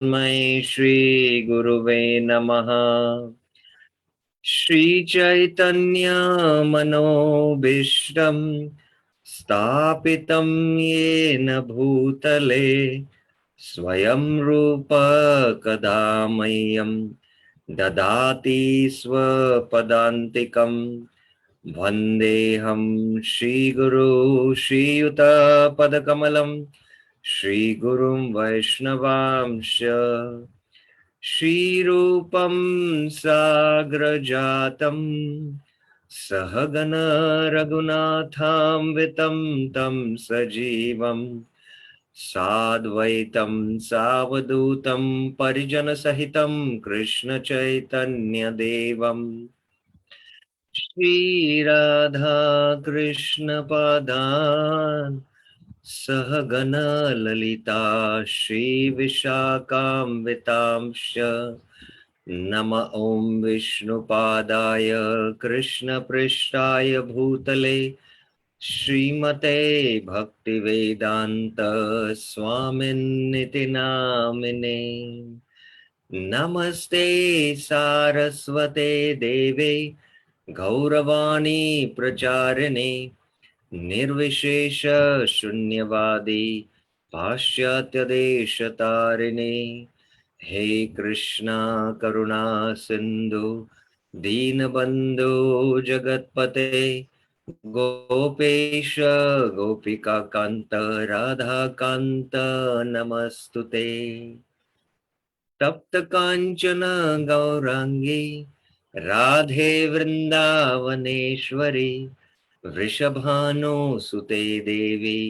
तस्मै श्री गुरुवे नमः। श्री चैतन्य मनोभीष्टं स्थापितं येन भूतले स्वयं रूप कदा मह्यं ददाति स्वपदान्तिकं। वन्देऽहं श्रीगुरु श्रीयुतपदकमलं श्रीगुरुं वैष्णवांश। श्रीरूपं साग्रजातं सहगण रघुनाथान्वितं तं सजीवं साद्वैतं सावधूतं परिजनसहितं कृष्णचैतन्यदेवं श्रीराधा कृष्णपादान् सहगण ललिता श्रीविशाखान्वितांश्च। नम ॐ विष्णुपादाय कृष्णपृष्ठाय भूतले श्रीमते भक्तिवेदान्त स्वामिन्निति नामिने। नमस्ते सारस्वते देवे गौरवाणी प्रचारिणे निर्विशेष शून्यवादी पाश्चात्य देश तारिणे। हे कृष्णा करुणा सिंधु दीनबंधु जगतपते गोपेश गोपिका कांत राधा कांत नमस्तुते। तप्त कांचन गौरांगी राधे वृंदावनेश्वरी वृषभानुसुते देवी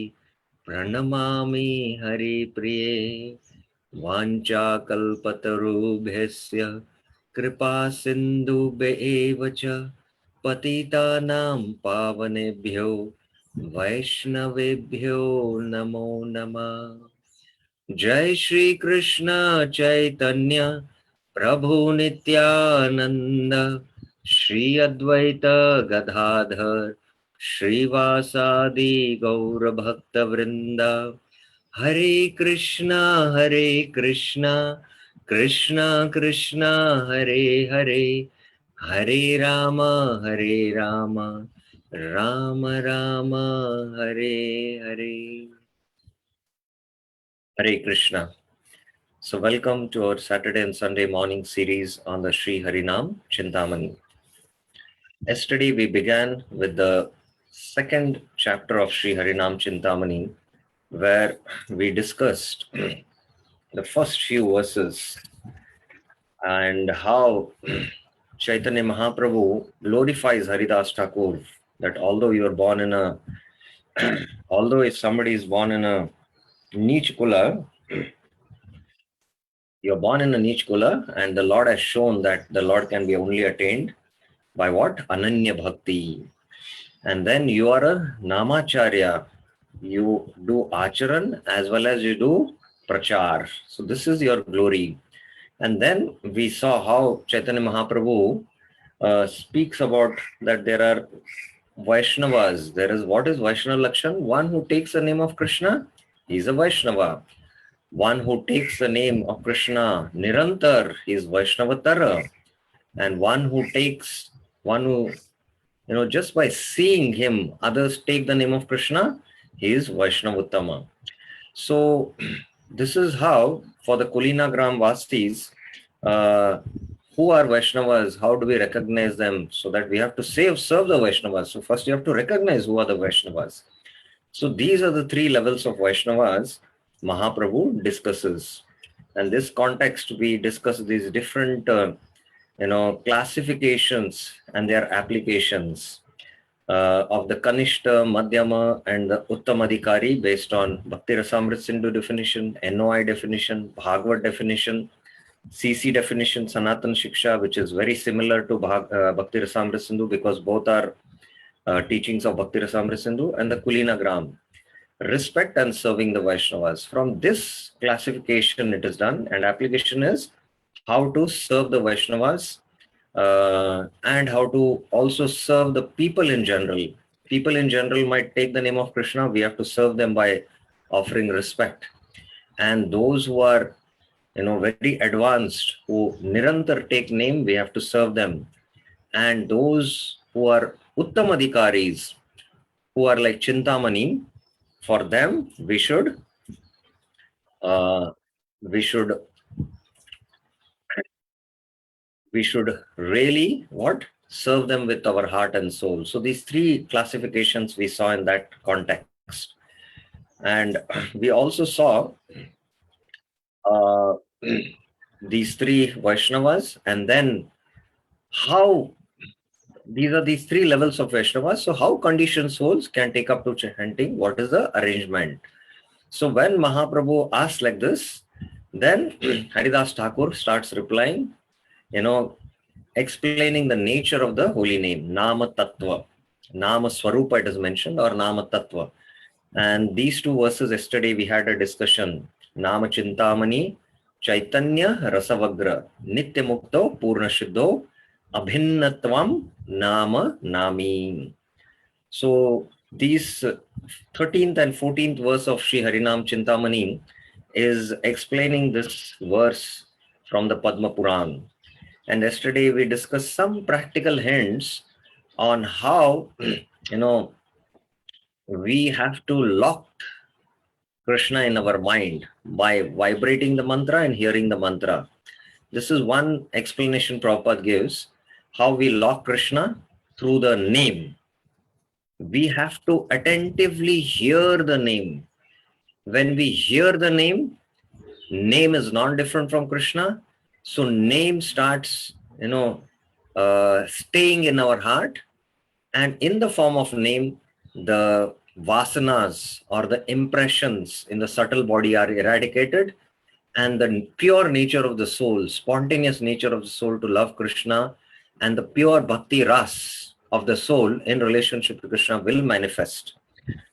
प्रणमामि हरिप्रिये। वाञ्छाकल्पतरुभ्यस्य कृपा सिन्धुभ्येव च पतितानां पावनेभ्यो वैष्णवेभ्यो नमो नमः। जय श्री कृष्ण चैतन्य प्रभु नित्यानंद श्री अद्वैत गदाधर श्रीवासादि गौर भक्त वृंद। हरे कृष्णा कृष्णा कृष्णा हरे हरे, हरे Ram Ram Ram Hare Hare. Hare Krishna. So welcome to our Saturday and Sunday morning series on the Sri Harinam Chintamani. Yesterday we began with the second chapter of Sri Harinam Chintamani, where we discussed the first few verses and how Chaitanya Mahaprabhu glorifies Haridas Thakur, that although you are born in a although if somebody is born in a Neech Kula, you're born in a Neech Kula, and the Lord has shown that the Lord can be only attained by what? Ananya Bhakti. And then you are a Namacharya. You do Acharan as well as you do Prachar. So this is your glory. And then we saw how Chaitanya Mahaprabhu speaks about that there are Vaishnavas. There is what is Vaishnava Lakshan? One who takes the name of Krishna, he is a Vaishnava. One who takes the name of Krishna Nirantar, he is Vaishnavatara. And one who just by seeing him, others take the name of Krishna, he is Vaishnavottama. So this is how, for the Kulina Gram Vastis, who are Vaishnavas, how do we recognize them? So that we have to serve the Vaishnavas. So first you have to recognize who are the Vaishnavas. So these are the three levels of Vaishnavas Mahaprabhu discusses. And this context, we discuss these different classifications and their applications of the Kanishta, Madhyama, and the Uttamadhikari based on Bhakti Rasamrit Sindhu definition, NOI definition, Bhagavad definition, CC definition, Sanatan Shiksha, which is very similar to Bhakti Rasamrit Sindhu because both are teachings of Bhakti Rasamrit Sindhu, and the Kulina Gram, respect and serving the Vaishnavas. From this classification it is done, and application is how to serve the Vaishnavas and how to also serve the people in general. People in general might take the name of Krishna. We have to serve them by offering respect. And those who are very advanced, who nirantar take name, we have to serve them. And those who are uttamadhikaris, who are like Chintamani, for them uh, we should we should really what serve them with our heart and soul. So these three classifications we saw in that context, and we also saw uh, these three Vaishnavas, and then how these three levels of Vaishnavas. So how conditioned souls can take up to chanting? What is the arrangement? So when Mahaprabhu asks like this, then Haridas Thakur starts replying, explaining the nature of the holy name, Nama Tattva. Nama Swarupa it is mentioned, or Nama Tattva. And these two verses, yesterday we had a discussion. Nama Chintamani, Chaitanya Rasavagra, Nitya Mukto, Purna Shuddho, Abhinnatvam, Nama Nami. So these 13th and 14th verse of Sri Harinam Chintamani is explaining this verse from the Padma Puran. And yesterday we discussed some practical hints on how, we have to lock Krishna in our mind by vibrating the mantra and hearing the mantra. This is one explanation Prabhupada gives, how we lock Krishna through the name. We have to attentively hear the name. When we hear the name is non-different from Krishna. So name starts, staying in our heart. And in the form of name, the vasanas or the impressions in the subtle body are eradicated, and the pure nature of the soul, spontaneous nature of the soul to love Krishna, and the pure bhakti ras of the soul in relationship to Krishna will manifest.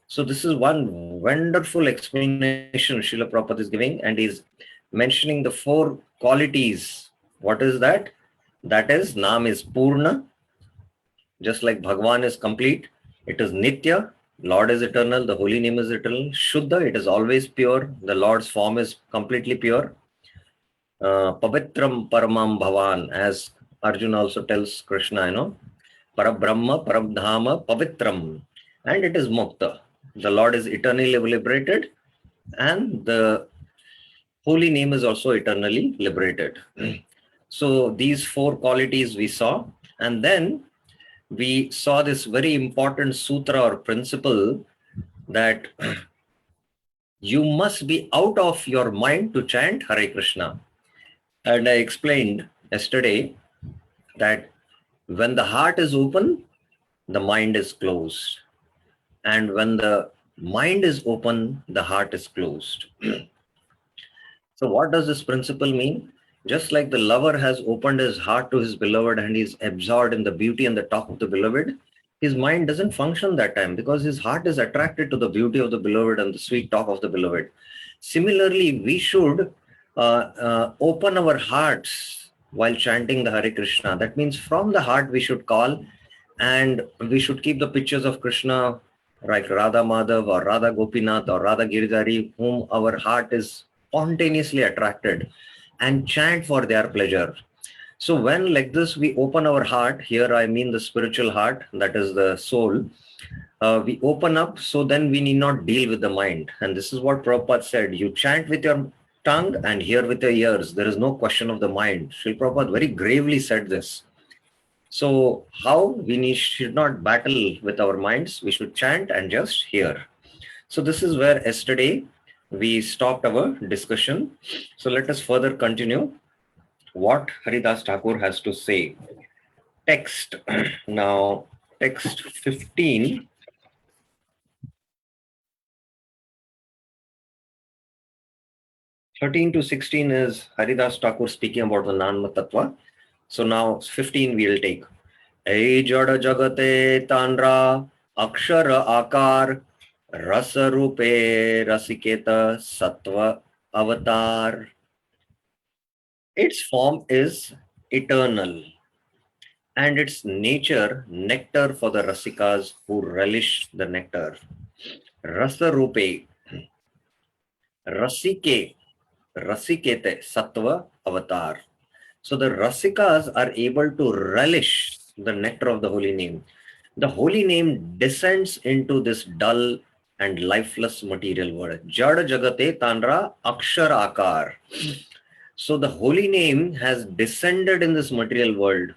So this is one wonderful explanation Srila Prabhupada is giving, and he's mentioning the four qualities. What is that? That is, Nam is Purna, just like Bhagwan is complete. It is Nitya, Lord is eternal, the holy name is eternal. Shuddha, it is always pure, the Lord's form is completely pure. Pavitram Paramam Bhavan, as Arjuna also tells Krishna, Parabrahma, Parabdhama, Pavitram, and it is Mukta. The Lord is eternally liberated, and the holy name is also eternally liberated. So these four qualities we saw, and then we saw this very important sutra or principle that you must be out of your mind to chant Hare Krishna. And I explained yesterday that when the heart is open, the mind is closed. And when the mind is open, the heart is closed. So what does this principle mean? Just like the lover has opened his heart to his beloved and is absorbed in the beauty and the talk of the beloved, his mind doesn't function that time because his heart is attracted to the beauty of the beloved and the sweet talk of the beloved. Similarly, we should open our hearts while chanting the Hare Krishna. That means from the heart we should call, and we should keep the pictures of Krishna like Radha Madhav or Radha Gopinath or Radha Giridhari, whom our heart is spontaneously attracted, and chant for their pleasure. So when like this we open our heart, here I mean the spiritual heart, that is the soul, we open up, so then we need not deal with the mind. And this is what Prabhupada said, you chant with your tongue and hear with your ears. There is no question of the mind. Srila Prabhupada very gravely said this. So how we should not battle with our minds, we should chant and just hear. So this is where yesterday we stopped our discussion. So let us further continue what Haridas Thakur has to say. Text. Now, text 15. 13 to 16 is Haridas Thakur speaking about the Nama Tattva. So now 15 we'll take. Ei jada jagate tanra akshara akar rasa rupe rasiketa sattva avatar. Its form is eternal, and its nature nectar for the rasikas who relish the nectar. Rasa rupe, rasike, Rasikete, Sattva avatar. So the Rasikas are able to relish the nectar of the holy name. The holy name descends into this dull and lifeless material world. Jada Jagate Tanra Akshar Akar. So the holy name has descended in this material world.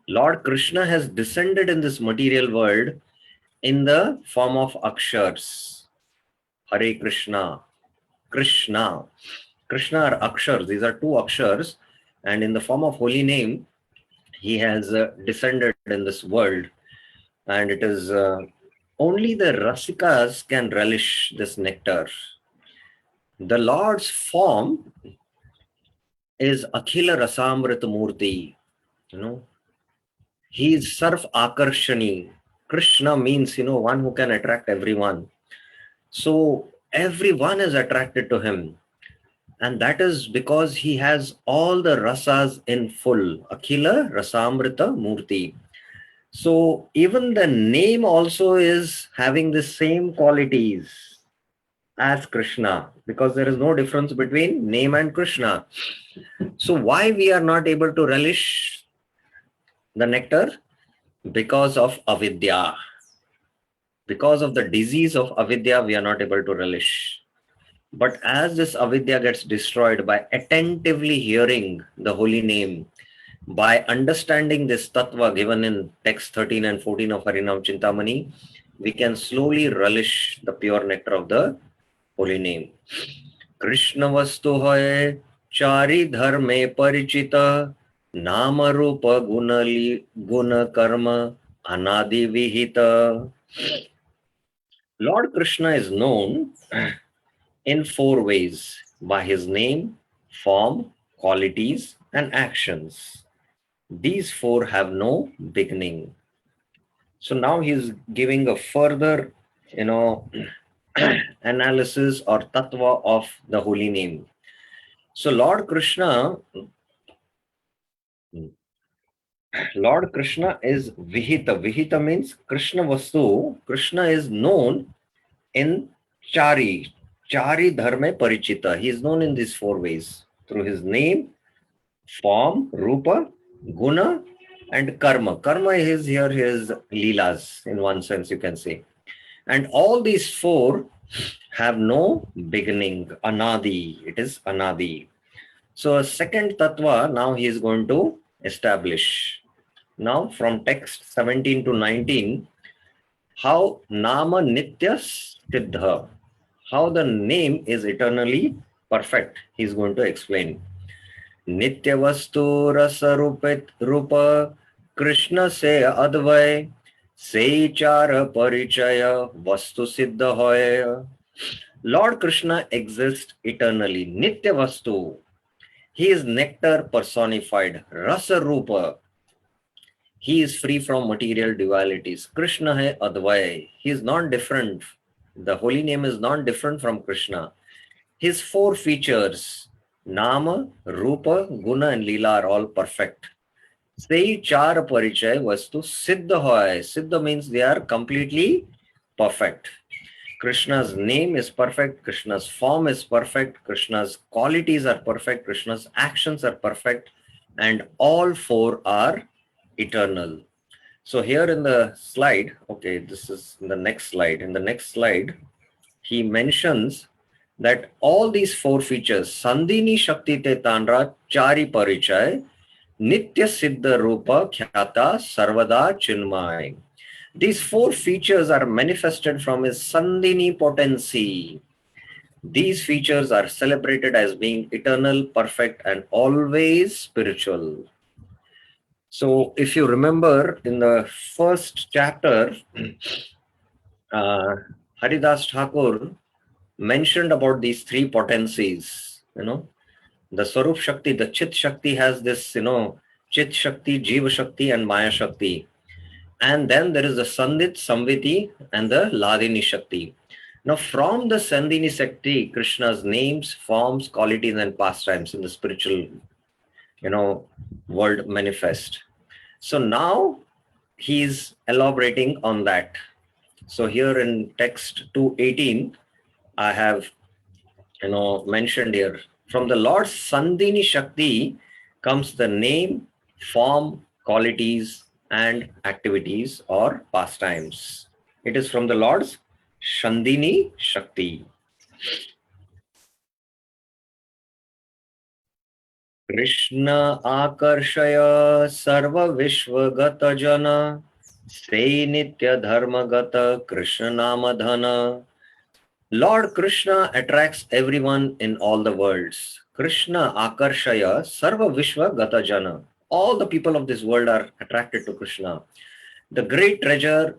Lord Krishna has descended in this material world in the form of akshars. Hare Krishna, Krishna. Krishna are akshars. These are two akshars. And in the form of holy name, he has descended in this world. And it is only the Rasikas can relish this nectar. The Lord's form is Akhila Rasamrita Murti. You know, he is Sarv Akarshani. Krishna means, one who can attract everyone. So everyone is attracted to him. And that is because he has all the rasas in full. Akhila Rasamrita Murti. So even the name also is having the same qualities as Krishna, because there is no difference between name and Krishna. So why we are not able to relish the nectar? Because of avidya. Because of the disease of avidya, we are not able to relish. But as this avidya gets destroyed by attentively hearing the holy name, by understanding this tattva given in text 13 and 14 of Harinam Chintamani, we can slowly relish the pure nectar of the holy name. Krishna vastu hoye chari dharme parichita nama rupa guna karma anadi vihita. Lord Krishna is known in four ways: by his name, form, qualities, and actions. These four have no beginning. So now he's giving a further, analysis or tattva of the holy name. So Lord Krishna is Vihita. Vihita means Krishna Vastu. Krishna is known in Chari Dharma Parichita. He is known in these four ways: through his name, form, Rupa, Guna, and Karma. Karma is here his Leelas, in one sense, you can say. And all these four have no beginning. Anadi. It is Anadi. So a second tattva now he is going to establish. Now from text 17 to 19, how Nama Nitya Siddha, how the name is eternally perfect, he is going to explain. Nitya Vastu Rasa Rupa Krishna se Advay se Chara Parichaya Vastu Siddha Hoya. Lord Krishna exists eternally. Nitya Vastu. He is nectar personified. Rasa Rupa. He is free from material dualities. Krishna hai Advay. He is not different. The holy name is not different from Krishna. His four features, Nama, Rupa, Guna, and Leela, are all perfect. Sei Char Parichay Vastu Siddha Hoy. Siddha means they are completely perfect. Krishna's name is perfect. Krishna's form is perfect. Krishna's qualities are perfect. Krishna's actions are perfect. And all four are eternal. So here in the slide, okay, this is the next slide. In the next slide, he mentions that all these four features, Sandini Shakti Te Tanra Chari Parichay, Nitya Siddha Rupa Khyata Sarvada Chinmay. These four features are manifested from his Sandini potency. These features are celebrated as being eternal, perfect, and always spiritual. So if you remember in the first chapter, Haridas Thakur mentioned about these three potencies, the Swarup Shakti, the Chit Shakti has this, Chit Shakti, Jiva Shakti, and Maya Shakti. And then there is the Sandit, Samviti, and the Ladini Shakti. Now from the Sandini Shakti, Krishna's names, forms, qualities, and pastimes in the spiritual, world manifest. So now he's elaborating on that. So here in text 218, I have, mentioned here From the Lord's Sandhini Shakti comes the name, form, qualities, and activities or pastimes. It is from the Lord's Sandhini Shakti. Krishna Akarshaya Sarva Vishwagata Jana Sei Nitya Dharmagata Krishna Namadhana. Lord Krishna attracts everyone in all the worlds. Krishna Akarshaya Sarva Vishwa Gata Jana. All the people of this world are attracted to Krishna. The great treasure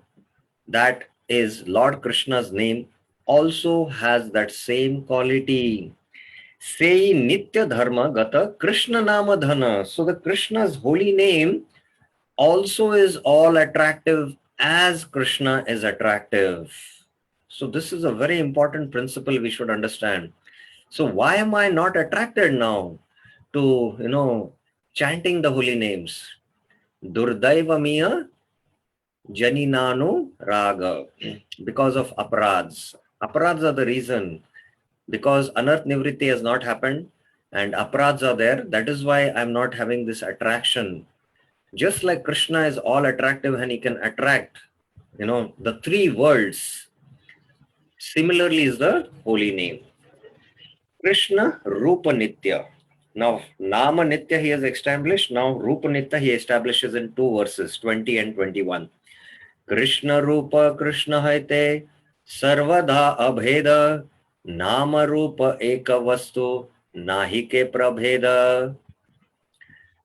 that is Lord Krishna's name also has that same quality. Say Nitya Dharma Gata Krishna Nama Dhana. So the Krishna's holy name also is all attractive as Krishna is attractive. So this is a very important principle we should understand. So why am I not attracted now to, chanting the holy names? Durdaiva miya janinanu raga. Because of aparads. Aparads are the reason. Because anarth nivritti has not happened and aparads are there. That is why I'm not having this attraction. Just like Krishna is all attractive and he can attract, the three worlds. Similarly is the holy name. Krishna Rupa Nitya. Now, Nama Nitya he has established. Now, Rupa Nitya he establishes in two verses, 20 and 21. Krishna Rupa Krishna Haite Sarvadha Abheda Nama Rupa Eka Vastu Nahike Prabheda.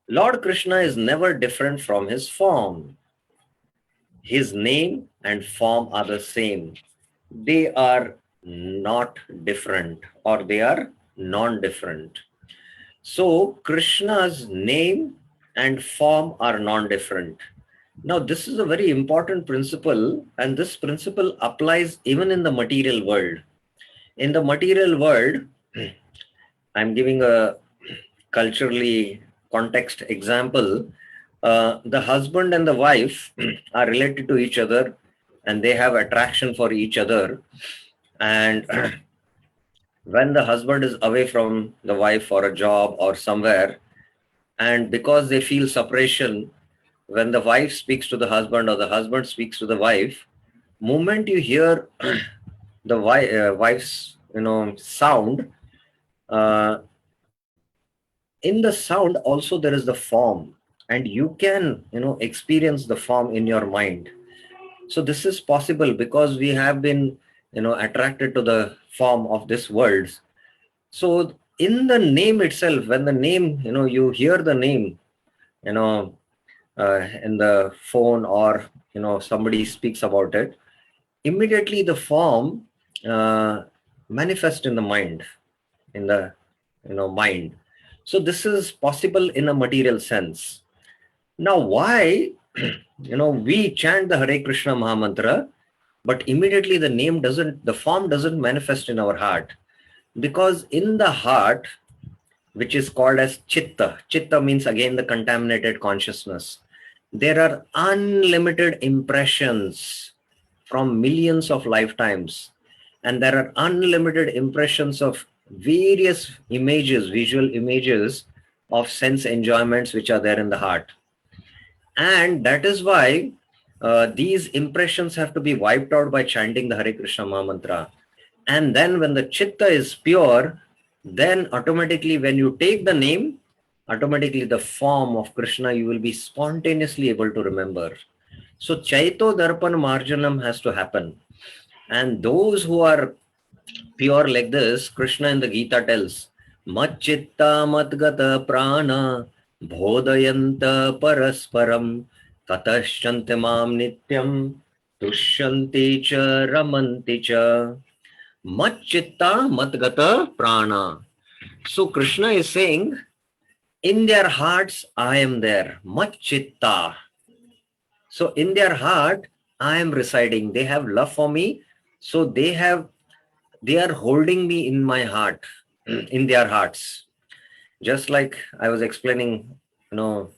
Lord Krishna is never different from his form. His name and form are the same. They are not different or they are non-different. So Krishna's name and form are non-different. Now this is a very important principle and this principle applies even in the material world. In the material world, I'm giving a culturally context example. The husband and the wife are related to each other and they have attraction for each other. And when the husband is away from the wife for a job or somewhere, and because they feel separation, when the wife speaks to the husband or the husband speaks to the wife, moment you hear the wife's sound, uh, in the sound also there is the form, and you can experience the form in your mind. So this is possible because we have been attracted to the form of this world. So in the name itself, when the name, you hear the name, in the phone or, somebody speaks about it, immediately the form manifests in the mind, in the, mind. So this is possible in a material sense. Now, why, we chant the Hare Krishna Mahamantra, but immediately the form doesn't manifest in our heart? Because in the heart, which is called as chitta. Chitta means again the contaminated consciousness. There are unlimited impressions from millions of lifetimes, and there are unlimited impressions of various images, visual images of sense enjoyments which are there in the heart. And that is why these impressions have to be wiped out by chanting the Hare Krishna Mahamantra. And then when the chitta is pure, then automatically when you take the name, automatically the form of Krishna you will be spontaneously able to remember. So Chaito Darpan Marjanam has to happen. And those who are pure like this, Krishna in the Gita tells, Mat chitta matgata prana bodhayanta parasparam tatashyanti mam nityam tushyanti cha ramanti cha. Mat chitta matgata prana. So Krishna is saying, in their hearts, I am there. Mat chitta. So in their heart, I am residing. They have love for me. So they are holding me in my heart, in their hearts. Just like I was explaining, beloved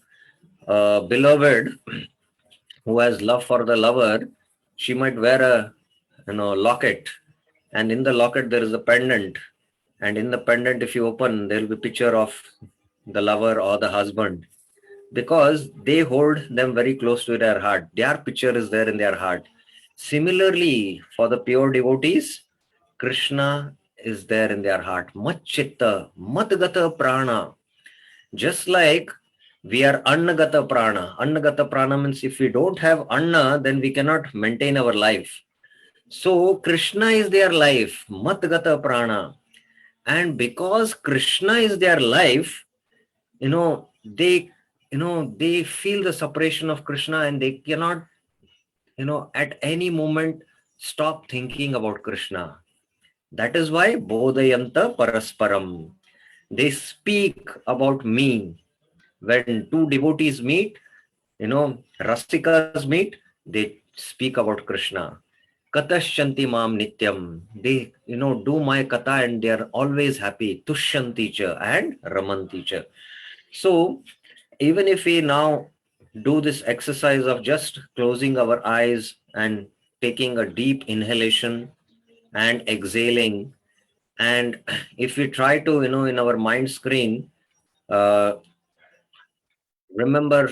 who has love for the lover, she might wear a locket, and in the locket there is a pendant. And in the pendant, if you open, there will be a picture of the lover or the husband, because they hold them very close to their heart. Their picture is there in their heart. Similarly, for the pure devotees, Krishna is there in their heart. Machchitta, Madgata Prana. Just like we are Annagata Prana. Annagata Prana means if we don't have Anna, then we cannot maintain our life. So Krishna is their life, Matgata Prana. And because Krishna is their life, they feel the separation of Krishna, and they cannot, at any moment stop thinking about Krishna. That is why Bodhayanta Parasparam. They speak about me. When two devotees meet, Rasikas meet, they speak about Krishna. Katashyanti mam nityam. They, do my katha and they are always happy. Tushyanti cha and ramanti cha. So, even if we now do this exercise of just closing our eyes and taking a deep inhalation and exhaling, and if we try to, in our mind screen, uh, remember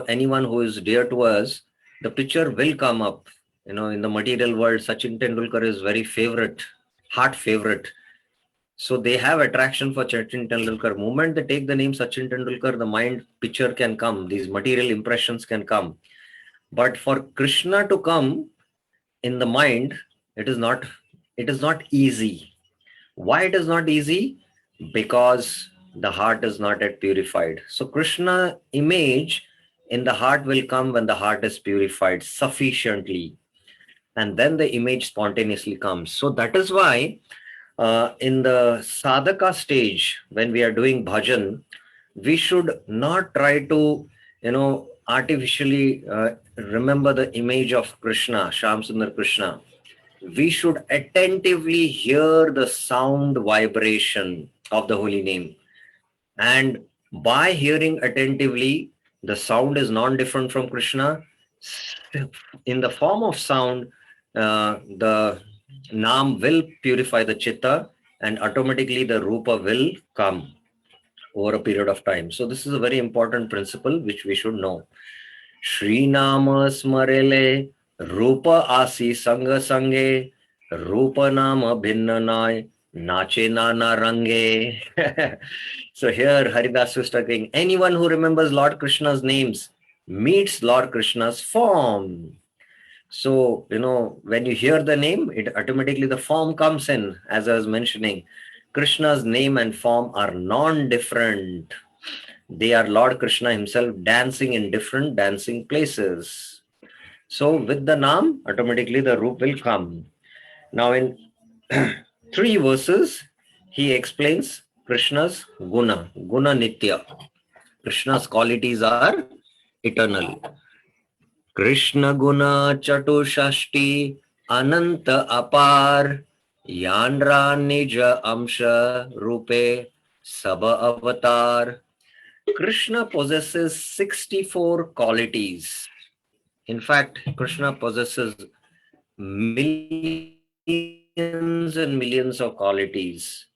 anyone who is dear to us, the picture will come up. In the material world, Sachin Tendulkar is very favorite, heart favorite. So they have attraction for Sachin Tendulkar. Moment they take the name Sachin Tendulkar, the mind picture can come. These material impressions can come. But for Krishna to come in the mind, it is not. It is not easy. Why it is not easy? Because the heart is not yet purified. So Krishna image in the heart will come when the heart is purified sufficiently, and then the image spontaneously comes. So that is why in the sadhaka stage, when we are doing bhajan, we should not try to, artificially remember the image of Krishna, Sham Sundar Krishna. We should attentively hear the sound vibration of the holy name. And by hearing attentively, the sound is non-different from Krishna. In the form of sound, the Naam will purify the chitta, and automatically the Rupa will come over a period of time. So this is a very important principle which we should know. Shri Nama Smarele Rupa Asi Sanga Sange Rupa Nama Bhinnanai Nache Nana Range. So here Haridas is talking, anyone who remembers Lord Krishna's names meets Lord Krishna's form. So, when you hear the name, it automatically the form comes in, as I was mentioning. Krishna's name and form are non-different. They are Lord Krishna himself dancing in different dancing places. So with the Naam, automatically the Roop will come. Now in 3 verses, he explains Krishna's Guna, Guna Nitya. Krishna's qualities are eternal. Krishna Guna Chatushashti Ananta Apar Yandra Nija Amsha Rupe Saba Avatar. Krishna possesses 64 qualities. In fact, Krishna possesses millions and millions of qualities.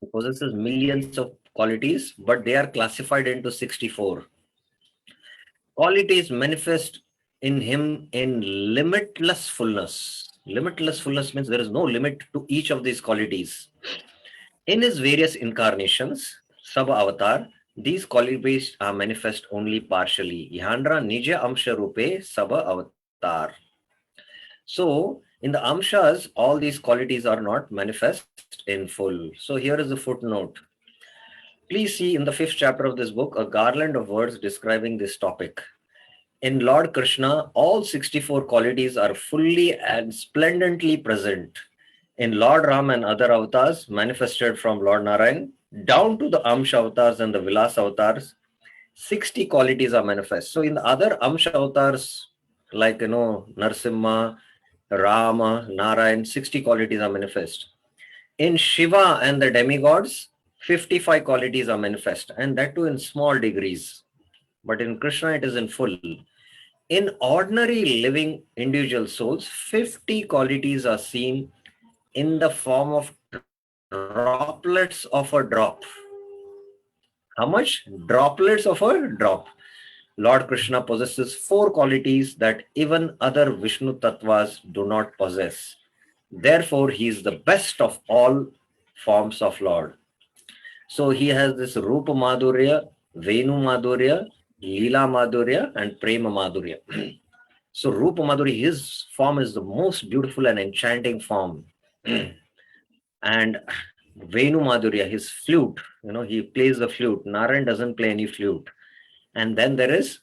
He possesses millions of qualities, but they are classified into 64. Qualities manifest in him in limitless fullness. Limitless fullness means there is no limit to each of these qualities. In his various incarnations, sub-avatar, these qualities are manifest only partially. Yhandra Nija Amsha Rupe Saba-avatar. So, in the Amshas, all these qualities are not manifest in full. So, here is a footnote. Please see in the 5th chapter of this book a garland of words describing this topic. In Lord Krishna, all 64 qualities are fully and splendidly present. In Lord Ram and other avatars manifested from Lord Narayan, down to the Amsha avatars and the Vilas avatars, 60 qualities are manifest. So in the other Amsha avatars, like Narsimha, Rama, Narayan, 60 qualities are manifest. In Shiva and the demigods, 55 qualities are manifest, and that too in small degrees. But in Krishna, it is in full. In ordinary living individual souls, 50 qualities are seen in the form of droplets of a drop. How much? Droplets of a drop. Lord Krishna possesses 4 qualities that even other Vishnu Tattvas do not possess. Therefore, he is the best of all forms of Lord. So he has this Rupa Madhurya, Venu Madhurya, Leela Madhurya, and Prema Madhurya. So Rupa Madhurya, his form is the most beautiful and enchanting form. And Venu Madhurya, his flute, he plays the flute. Narayan doesn't play any flute. And then there is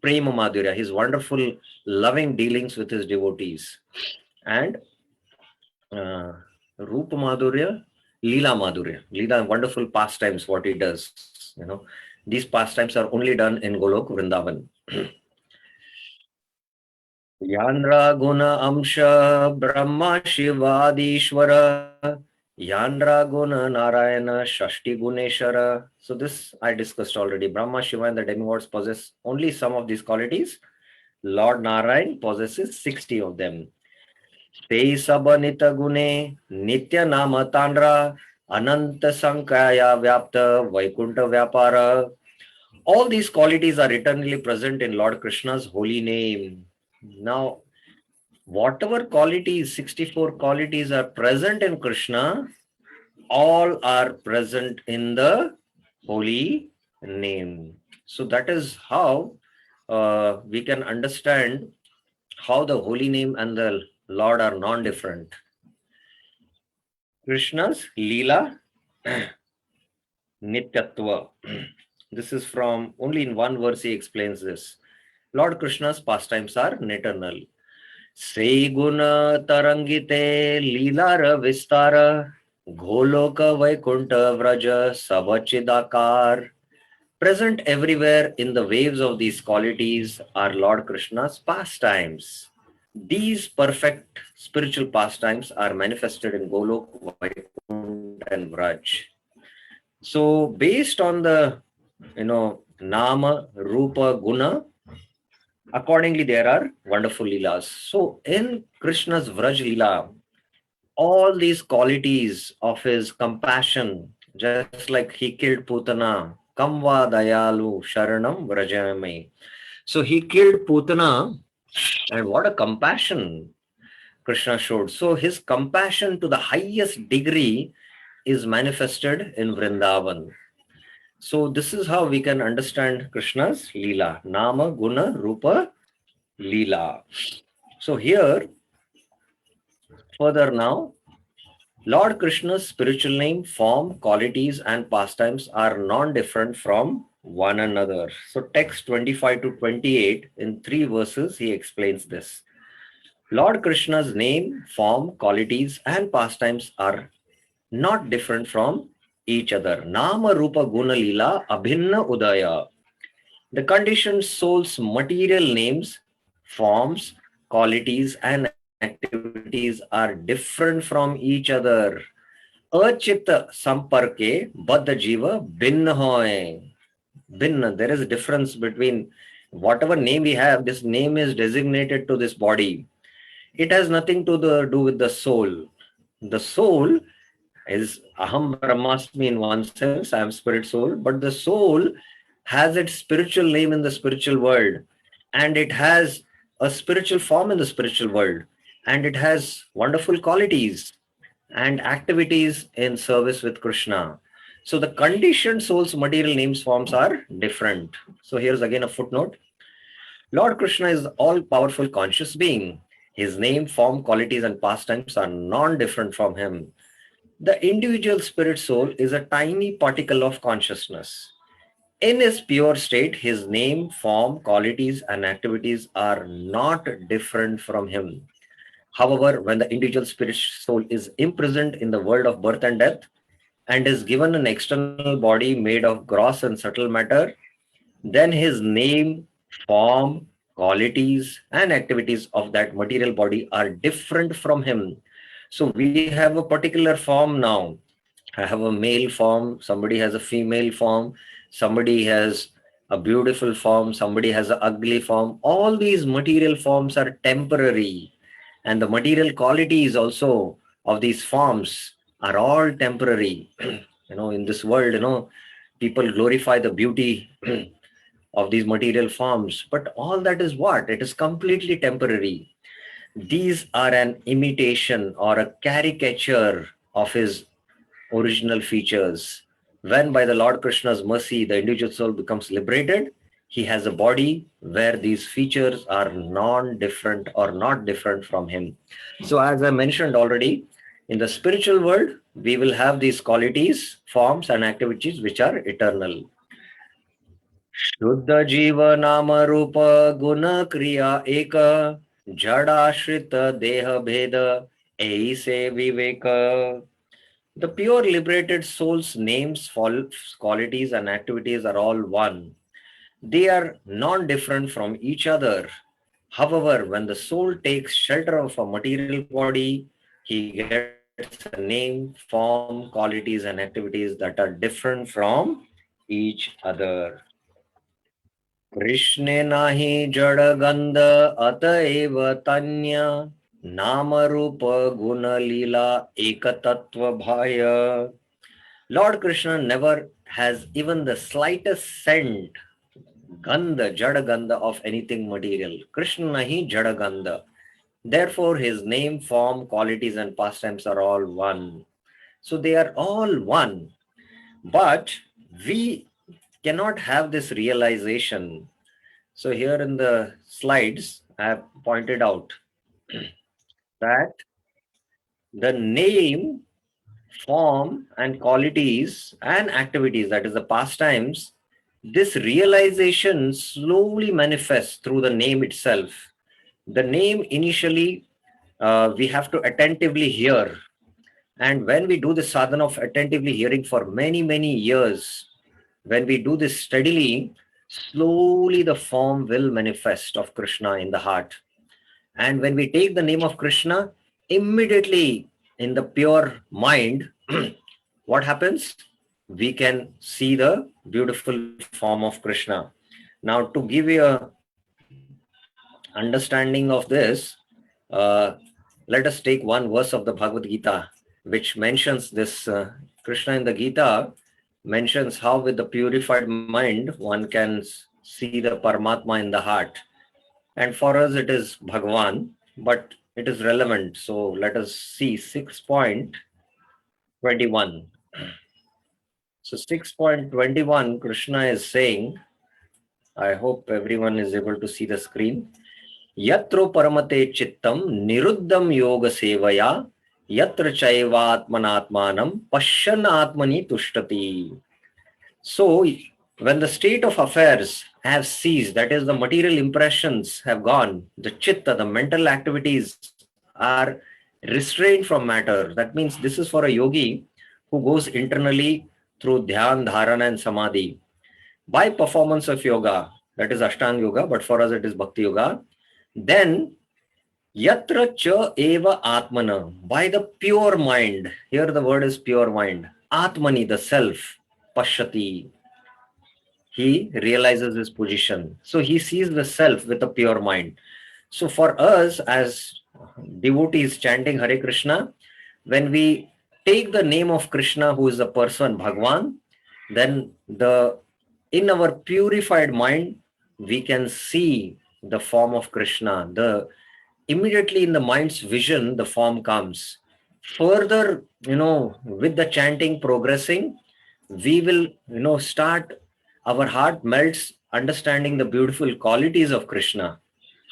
Prema Madhurya, his wonderful, loving dealings with his devotees. And Rupa Madhurya, Leela Madhurya. Leela, wonderful pastimes, what he does. These pastimes are only done in Golok Vrindavan. Yandra Guna Amsha Brahma Shivadishwara Yandra Guna Narayana Shashti Guneshara. So this I discussed already. Brahma, Shiva and the demigods possess only some of these qualities. Lord Narayan possesses 60 of them. Te Sabanita Gune Nitya Nama Tandra Ananta Sankaya Vyapta Vaikunta Vyapara. All these qualities are eternally present in Lord Krishna's holy name. Now, whatever qualities, 64 qualities are present in Krishna, all are present in the holy name. So that is how we can understand how the holy name and the Lord are non-different. Krishna's Leela Nityatva. This is from, only in one verse he explains this. Lord Krishna's pastimes are eternal. Sri Guna Tarangite Leelara Vistara Goloka Vaikunta Vraja Sabachidakar. Present everywhere in the waves of these qualities are Lord Krishna's pastimes. These perfect spiritual pastimes are manifested in Golok, Vaikunta and Vraj. So based on the, Nama, Rupa, Guna, accordingly, there are wonderful leelas. So in Krishna's Vraj Leela, all these qualities of his compassion, just like he killed Putana, Kamva Dayalu Sharanam Vrajame. So he killed Putana, and what a compassion Krishna showed. So his compassion to the highest degree is manifested in Vrindavan. So this is how we can understand Krishna's Leela. Nama, Guna, Rupa, Leela. So here, further now, Lord Krishna's spiritual name, form, qualities and pastimes are non-different from one another. So text 25 to 28, in 3 verses, he explains this. Lord Krishna's name, form, qualities and pastimes are not different from each other. Nama, Rupa, Guna, Leela, Abhinna, Udaya. The conditioned soul's material names, forms, qualities, and activities are different from each other. Achita samparke baddha jiva bhinna hoy. Bhinna, there is a difference between whatever name we have, this name is designated to this body. It has nothing to do with the soul. The soul is Aham Brahmasmi in one sense, I am spirit soul, but the soul has its spiritual name in the spiritual world, and it has a spiritual form in the spiritual world, and it has wonderful qualities and activities in service with Krishna. So the conditioned soul's material names forms are different. So here's again a footnote. Lord Krishna is all-powerful conscious being. His name, form, qualities and pastimes are non-different from him. The individual spirit soul is a tiny particle of consciousness. In his pure state, his name, form, qualities, and activities are not different from him. However, when the individual spirit soul is imprisoned in the world of birth and death and is given an external body made of gross and subtle matter, then his name, form, qualities, and activities of that material body are different from him. So we have a particular form now. I have a male form, somebody has a female form, somebody has a beautiful form, somebody has an ugly form. All these material forms are temporary, and the material qualities also of these forms are all temporary. In this world, people glorify the beauty of these material forms, but all that is what? It is completely temporary. These are an imitation or a caricature of his original features. When by the Lord Krishna's mercy, the individual soul becomes liberated, he has a body where these features are non-different or not different from him. So as I mentioned already, in the spiritual world, we will have these qualities, forms and activities which are eternal. शुद्ध जीव नाम रूप गुण क्रिया एक जड़ाश्रित देह भेद ऐसे विवेक. The pure liberated soul's names, qualities, and activities are all one. They are non-different from each other. However, when the soul takes shelter of a material body, he gets a name, form, qualities, and activities that are different from each other. कृष्णे नाही जड़ गंध अतएव तन्य नाम रूप गुण लीला एक तत्व भाय. Lord Krishna never has even the slightest scent, gandha, jada gandha of anything material. Krishna nahi jada gandha. Therefore, his name, form, qualities, and pastimes are all one. So they are all one. But we cannot have this realization. So here in the slides, I have pointed out that the name, form, and qualities and activities, that is the pastimes, this realization slowly manifests through the name itself. The name initially, we have to attentively hear. And when we do the sadhana of attentively hearing for many, many years, when we do this steadily, slowly the form will manifest of Krishna in the heart. And when we take the name of Krishna, immediately in the pure mind, what happens? We can see the beautiful form of Krishna. Now, to give you a understanding of this, let us take one verse of the Bhagavad Gita, which mentions this. Krishna in the Gita mentions how with the purified mind, one can see the Paramatma in the heart. And for us, it is Bhagwan, but it is relevant. So let us see 6.21. So 6.21, Krishna is saying, I hope everyone is able to see the screen. Yatro paramate chittam niruddham yoga sevaya yatra chaivatmanatmanam pashyan atmani tushtati. So when the state of affairs have ceased, that is the material impressions have gone, the chitta, the mental activities are restrained from matter. That means this is for a yogi who goes internally through dhyan, dharana and samadhi. By performance of yoga, that is Ashtanga yoga, but for us it is Bhakti yoga, then yatra cha eva atmana, by the pure mind, here the word is pure mind, atmani, the self, pashyati, he realizes his position. So he sees the self with a pure mind. So for us as devotees chanting Hare Krishna, when we take the name of Krishna, who is a person, Bhagwan, then in our purified mind, we can see the form of Krishna. Immediately in the mind's vision, the form comes. Further, with the chanting progressing, we will, start, our heart melts understanding the beautiful qualities of Krishna,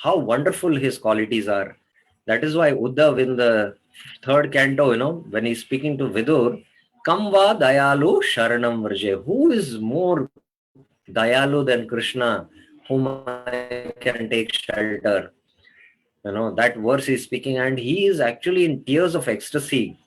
how wonderful his qualities are. That is why Uddhav in the third canto, when he's speaking to Vidur, Kamva Dayalu Sharanam Vrje. Who is more Dayalu than Krishna, whom I can take shelter? That verse is speaking, and he is actually in tears of ecstasy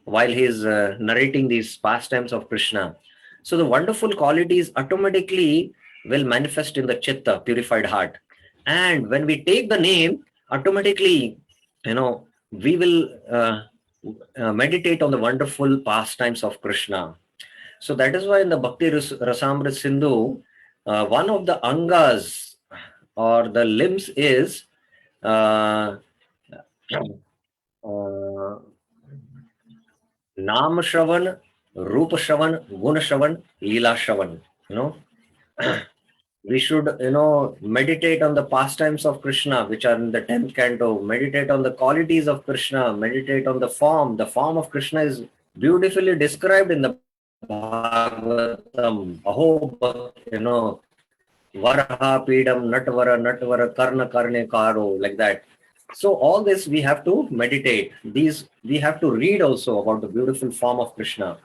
while he is narrating these pastimes of Krishna. So the wonderful qualities automatically will manifest in the chitta, purified heart. And when we take the name, automatically, we will meditate on the wonderful pastimes of Krishna. So that is why in the Bhakti Rasamrit Sindhu, one of the angas or the limbs is Nam Shravan, Rup Shravan, Gun Shravan, Leela Shravan. You know, we should, meditate on the pastimes of Krishna, which are in the 10th canto, meditate on the qualities of Krishna, meditate on the form. The form of Krishna is beautifully described in the Bhagavatam. Aho, Varaha, Pidam, Natvara, Karna, Karne, Karo, like that. So all this we have to meditate. These we have to read also about the beautiful form of Krishna.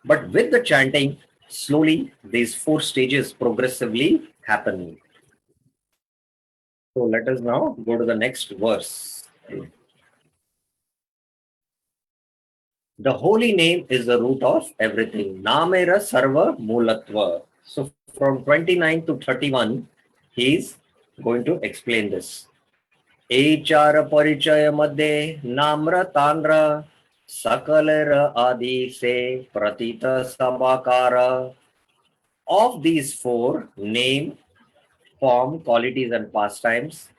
But with the chanting, slowly these 4 stages progressively happen. So let us now go to the next verse. The holy name is the root of everything. Namera sarva mulatva. So from 29 to 31, he is going to explain this. HR परिचय मध्ये नाम्र ताम्र सकलर आदि से प्रतीत समाकार. Of these 4, name, form, qualities and pastimes,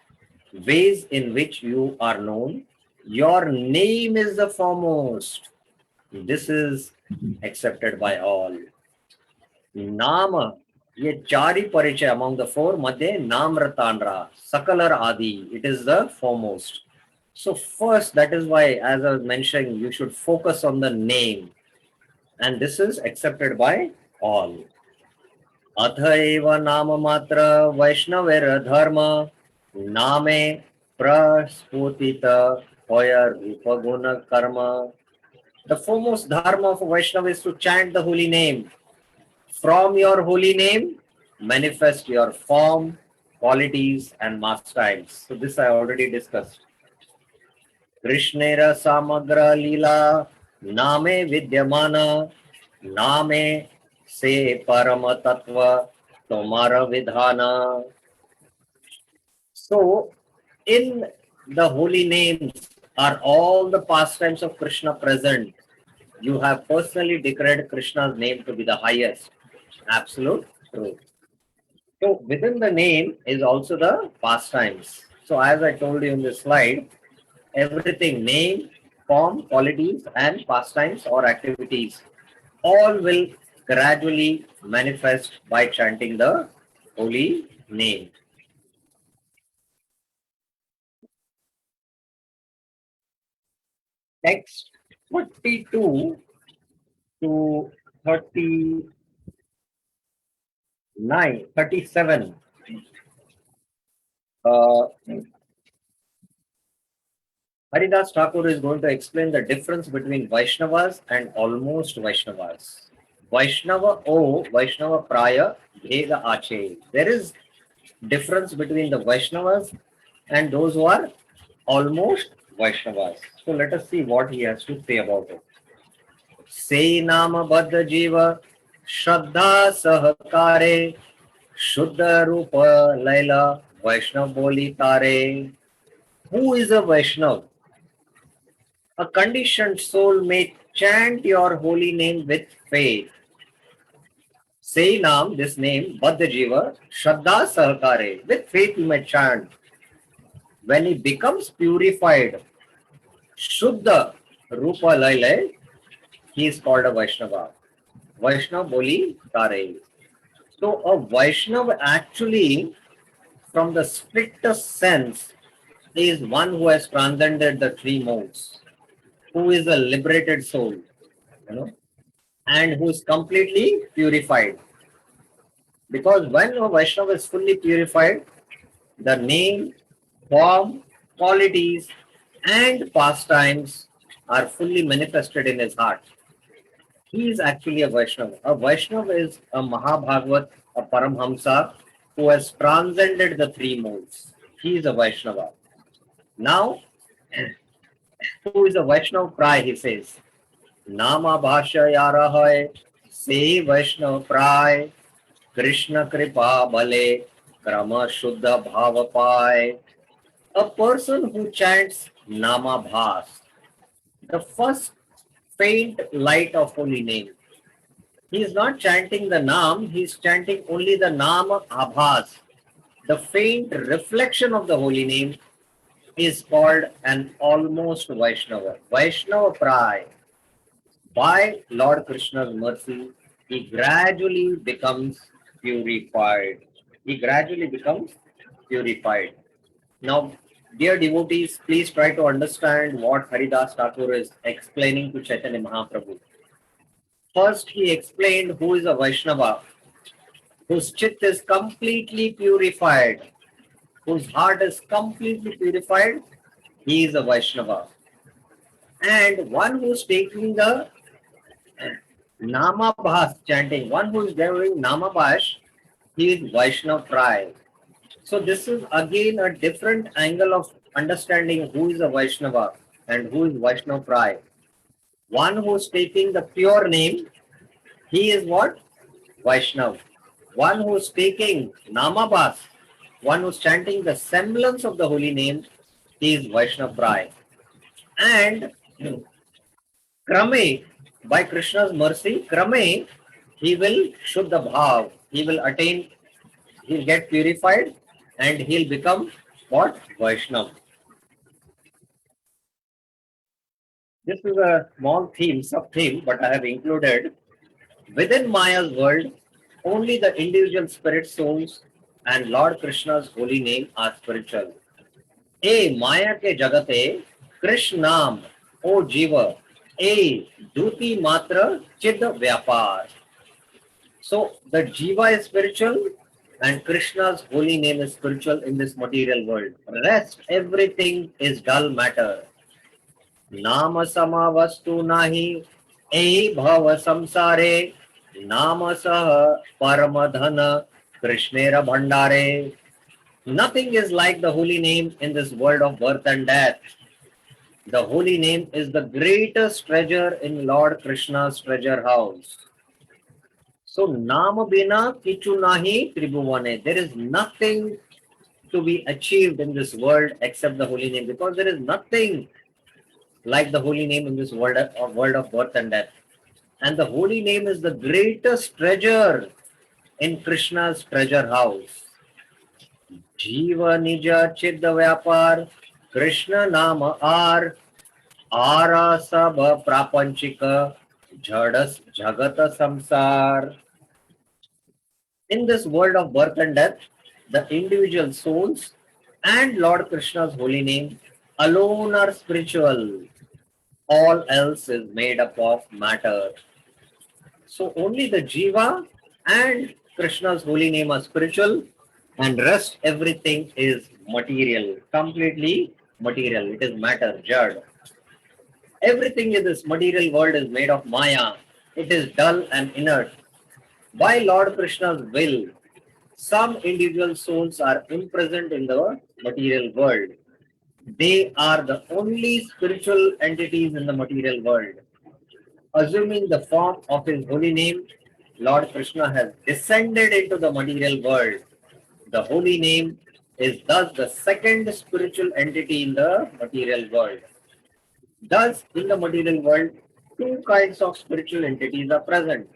ways in which you are known, your name is the foremost. This is accepted by all. Nama, ये 4 ही परिचय among the 4 मध्ये namratanra, sakalar adi, it is the foremost. So first, that is why, as I was mentioning, you should focus on the name, and this is accepted by all. Athaiva nama matra vaishnaver dharma name prasputita hoya rupaguna karma. The foremost dharma of a Vaishnava is to chant the holy name. From your holy name, manifest your form, qualities, and pastimes. So this I already discussed. Krishnera samagra lila name vidyamana name se parama tattva tomara vidhana. So in the holy names are all the pastimes of Krishna present. You have personally declared Krishna's name to be the highest. Absolute truth. So within the name is also the pastimes. So as I told you in this slide, everything, name, form, qualities and pastimes or activities, all will gradually manifest by chanting the holy name. Text 42 to 37. Haridas Thakur is going to explain the difference between Vaishnavas and almost Vaishnavas. Vaishnava O, Vaishnava Praya, Bheda Ache. There is difference between the Vaishnavas and those who are almost Vaishnavas. So let us see what he has to say about it. Se Nama Baddha Jiva Shraddha Sahakare Shuddha Rupa Laila Vaishnav Boli Tare. Who is a Vaishnav? A conditioned soul may chant your holy name with faith. Say Nam, this name, Baddha Jiva, Shraddha Sahakare. With faith you may chant. When he becomes purified, Shuddha Rupa Laila, he is called a Vaishnava. Vaishnav Boli Tare. So a Vaishnava actually, from the strictest sense, is one who has transcended the 3 modes, who is a liberated soul, and who is completely purified. Because when a Vaishnava is fully purified, the name, form, qualities, and pastimes are fully manifested in his heart. He is actually a Vaishnava. A Vaishnava is a Mahabhagavat, a Paramhamsa, who has transcended the 3 modes. He is a Vaishnava. Now, who is a Vaishnava Pray, he says. Nama Bhasha Yara Hai, Se Vaishnava Pray, Krishna Kripa Bale, Krama Shuddha Bhava Pai. A person who chants Nama Bhas, the first faint light of holy name. He is not chanting the Nam, he is chanting only the Nama Abhas. The faint reflection of the holy name is called an almost Vaishnava. Vaishnava Pray. by Lord Krishna's mercy, he gradually becomes purified. He gradually becomes purified. Now, dear devotees, please try to understand what Haridas Thakur is explaining to Chaitanya Mahaprabhu. First, he explained who is a Vaishnava, whose chit is completely purified, whose heart is completely purified. He is a Vaishnava. And one who is taking the Namabhas chanting, one who is doing Namabhash, he is Vaishnava Prai. So this is again a different angle of understanding who is a Vaishnava and who is Vaishnava Prai. One who is taking the pure name, he is what? Vaishnav. One who is taking Namabhas, one who is chanting the semblance of the holy name, he is Vaishnava Prai. And Krame, by Krishna's mercy, Krame, he will Shuddha Bhav, he will attain, he'll get purified and he'll become what? Vaishnav. This is a small theme, sub-theme, but I have included. Within Maya's world, only the individual spirit souls and Lord Krishna's holy name are spiritual. A Maya ke jagate, Krishnam, O Jiva, A Duti Matra Chid Vyapar. So the Jiva is spiritual and Krishna's holy name is spiritual in this material world. Rest, everything is dull matter. Nama sama vastu nahi, ei bhava samsare, nama saha paramadhana, Krishnera bhandare. Nothing is like the holy name in this world of birth and death. The holy name is the greatest treasure in Lord Krishna's treasure house. So, Nama Bina Kichu Nahi Tribhuvane. There is nothing to be achieved in this world except the holy name, because there is nothing like the holy name in this world of birth and death. And the holy name is the greatest treasure in Krishna's treasure house. Jiva Nija Chidda Vyapar Krishna Nama Ara Sabha Prapanchika Jadas Jagata Samsar. In this world of birth and death, the individual souls and Lord Krishna's holy name alone are spiritual. All else is made up of matter. So only the Jiva and Krishna's holy name are spiritual, and rest everything is material, completely material. It is matter, jad. Everything in this material world is made of Maya. It is dull and inert. By Lord Krishna's will, some individual souls are imprisoned in the material world. They are the only spiritual entities in the material world. Assuming the form of his holy name, Lord Krishna has descended into the material world. The holy name is thus the second spiritual entity in the material world. Thus, in the material world, two kinds of spiritual entities are present: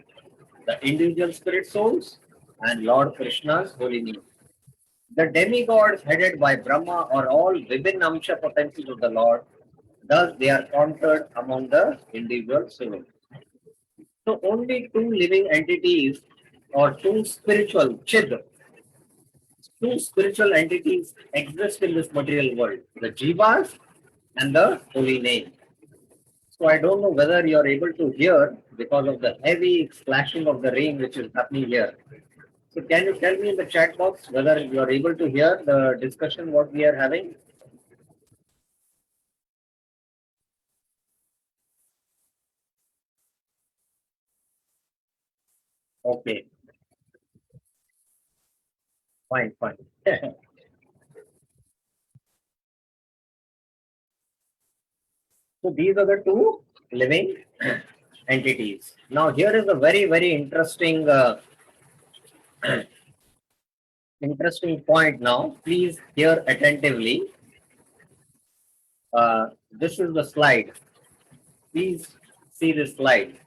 the individual spirit souls and Lord Krishna's holy name. The demigods headed by Brahma are all within Amsha potencies of the Lord. Thus, they are counted among the individual souls. So, only two living entities or two spiritual chid, two spiritual entities exist in this material world: the jivas and the holy name. So, I don't know whether you are able to hear because of the heavy splashing of the rain which is happening here. So can you tell me in the chat box whether you are able to hear the discussion what we are having? Okay, fine, fine. So these are the two living entities. Now here is a very, very interesting interesting point now. Please hear attentively. This is the slide. Please see this slide.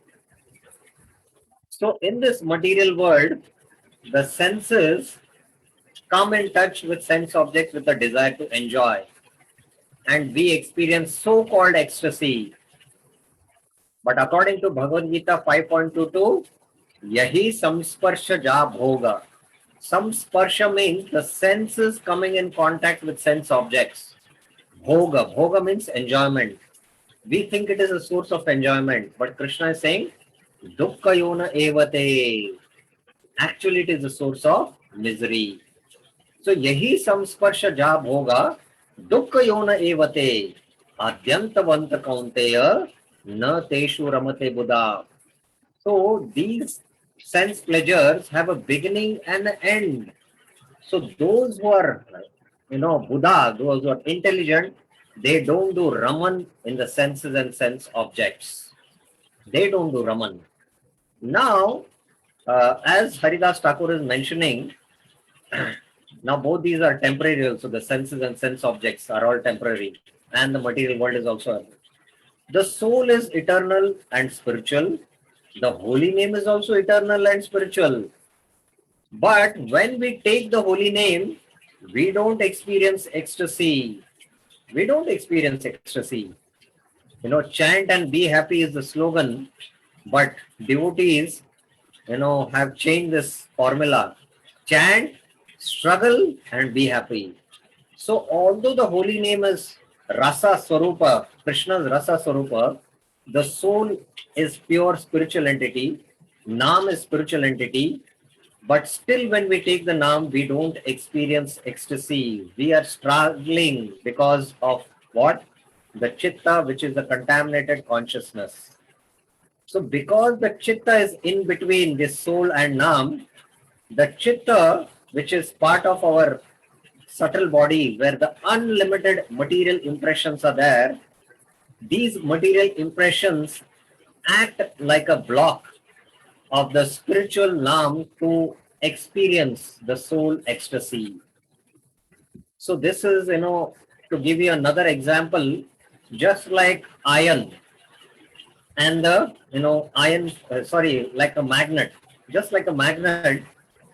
So in this material world, the senses come in touch with sense objects with a desire to enjoy. And we experience so-called ecstasy. But according to Bhagavad Gita 5.22, yahi samsparsha ja bhoga. Samsparsha means the senses coming in contact with sense objects. Bhoga. Bhoga means enjoyment. We think it is a source of enjoyment, but Krishna is saying, dukkha yona evate. Actually, it is a source of misery. So, yahi samsparsha ja bhoga, dukkha yona evate. Adyantavanta kaunteya, na teshu ramate buddha. So, these sense pleasures have a beginning and an end. So those who are, Buddha, those who are intelligent, they don't do Raman in the senses and sense objects. They don't do Raman. Now, as Haridas Thakur is mentioning, now both these are temporary. So the senses and sense objects are all temporary, and the material world is also. The soul is eternal and spiritual. The holy name is also eternal and spiritual. But when we take the holy name, we don't experience ecstasy. We don't experience ecstasy. Chant and be happy is the slogan, but devotees, have changed this formula. Chant, struggle, and be happy. So, although the holy name is Rasa Swarupa, Krishna's Rasa Swarupa, the soul is pure spiritual entity, Nam is spiritual entity, but still, when we take the Nam, we don't experience ecstasy. We are struggling because of what? The Chitta, which is the contaminated consciousness. So, because the Chitta is in between this soul and Nam, the Chitta, which is part of our subtle body, where the unlimited material impressions are there, these material impressions act like a block of the spiritual Nam to experience the soul ecstasy. So this is, to give you another example, just like iron and the, like a magnet, just like a magnet,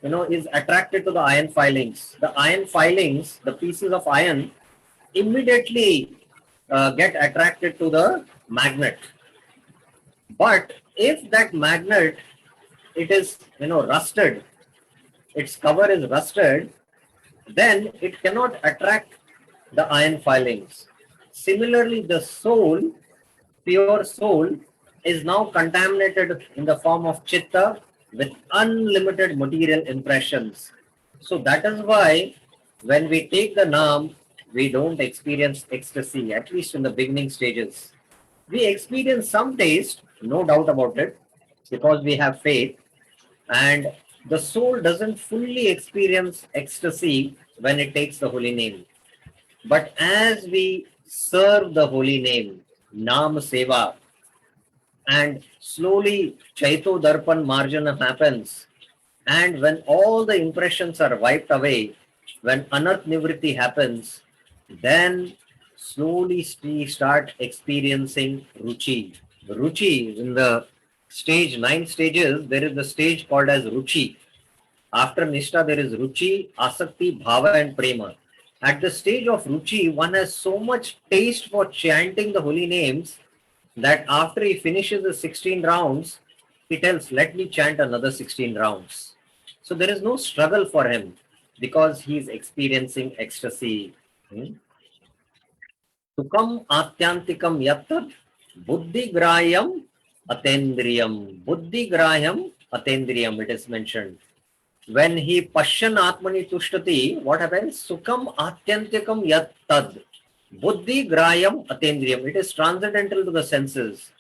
is attracted to the iron filings. The iron filings, the pieces of iron, immediately get attracted to the magnet. But if that magnet, it is, rusted, its cover is rusted, then it cannot attract the iron filings. Similarly, the soul, pure soul, is now contaminated in the form of chitta with unlimited material impressions. So that is why when we take the Nam, we don't experience ecstasy, at least in the beginning stages. We experience some taste, no doubt about it, because we have faith, and the soul doesn't fully experience ecstasy when it takes the holy name. But as we serve the holy name, Nam Seva, and slowly Chaito Darpan Marjana happens, and when all the impressions are wiped away, when Anarth Nivriti happens, then slowly we start experiencing Ruchi. Ruchi, in the stage, 9 stages, there is the stage called as Ruchi. After Nishtha, there is Ruchi, Asakti, Bhava, and Prema. At the stage of Ruchi, one has so much taste for chanting the holy names that after he finishes the 16 rounds, he tells, let me chant another 16 rounds. So there is no struggle for him because he is experiencing ecstasy. Sukam atyantikam yattat buddhi grayam atendriyam. Buddhi grayam atendriyam, it is mentioned. When he pashyan atmani tushtati, what happens? Sukam atyantikam yat tad. Buddhi grayam atendriyam. It is transcendental to the senses.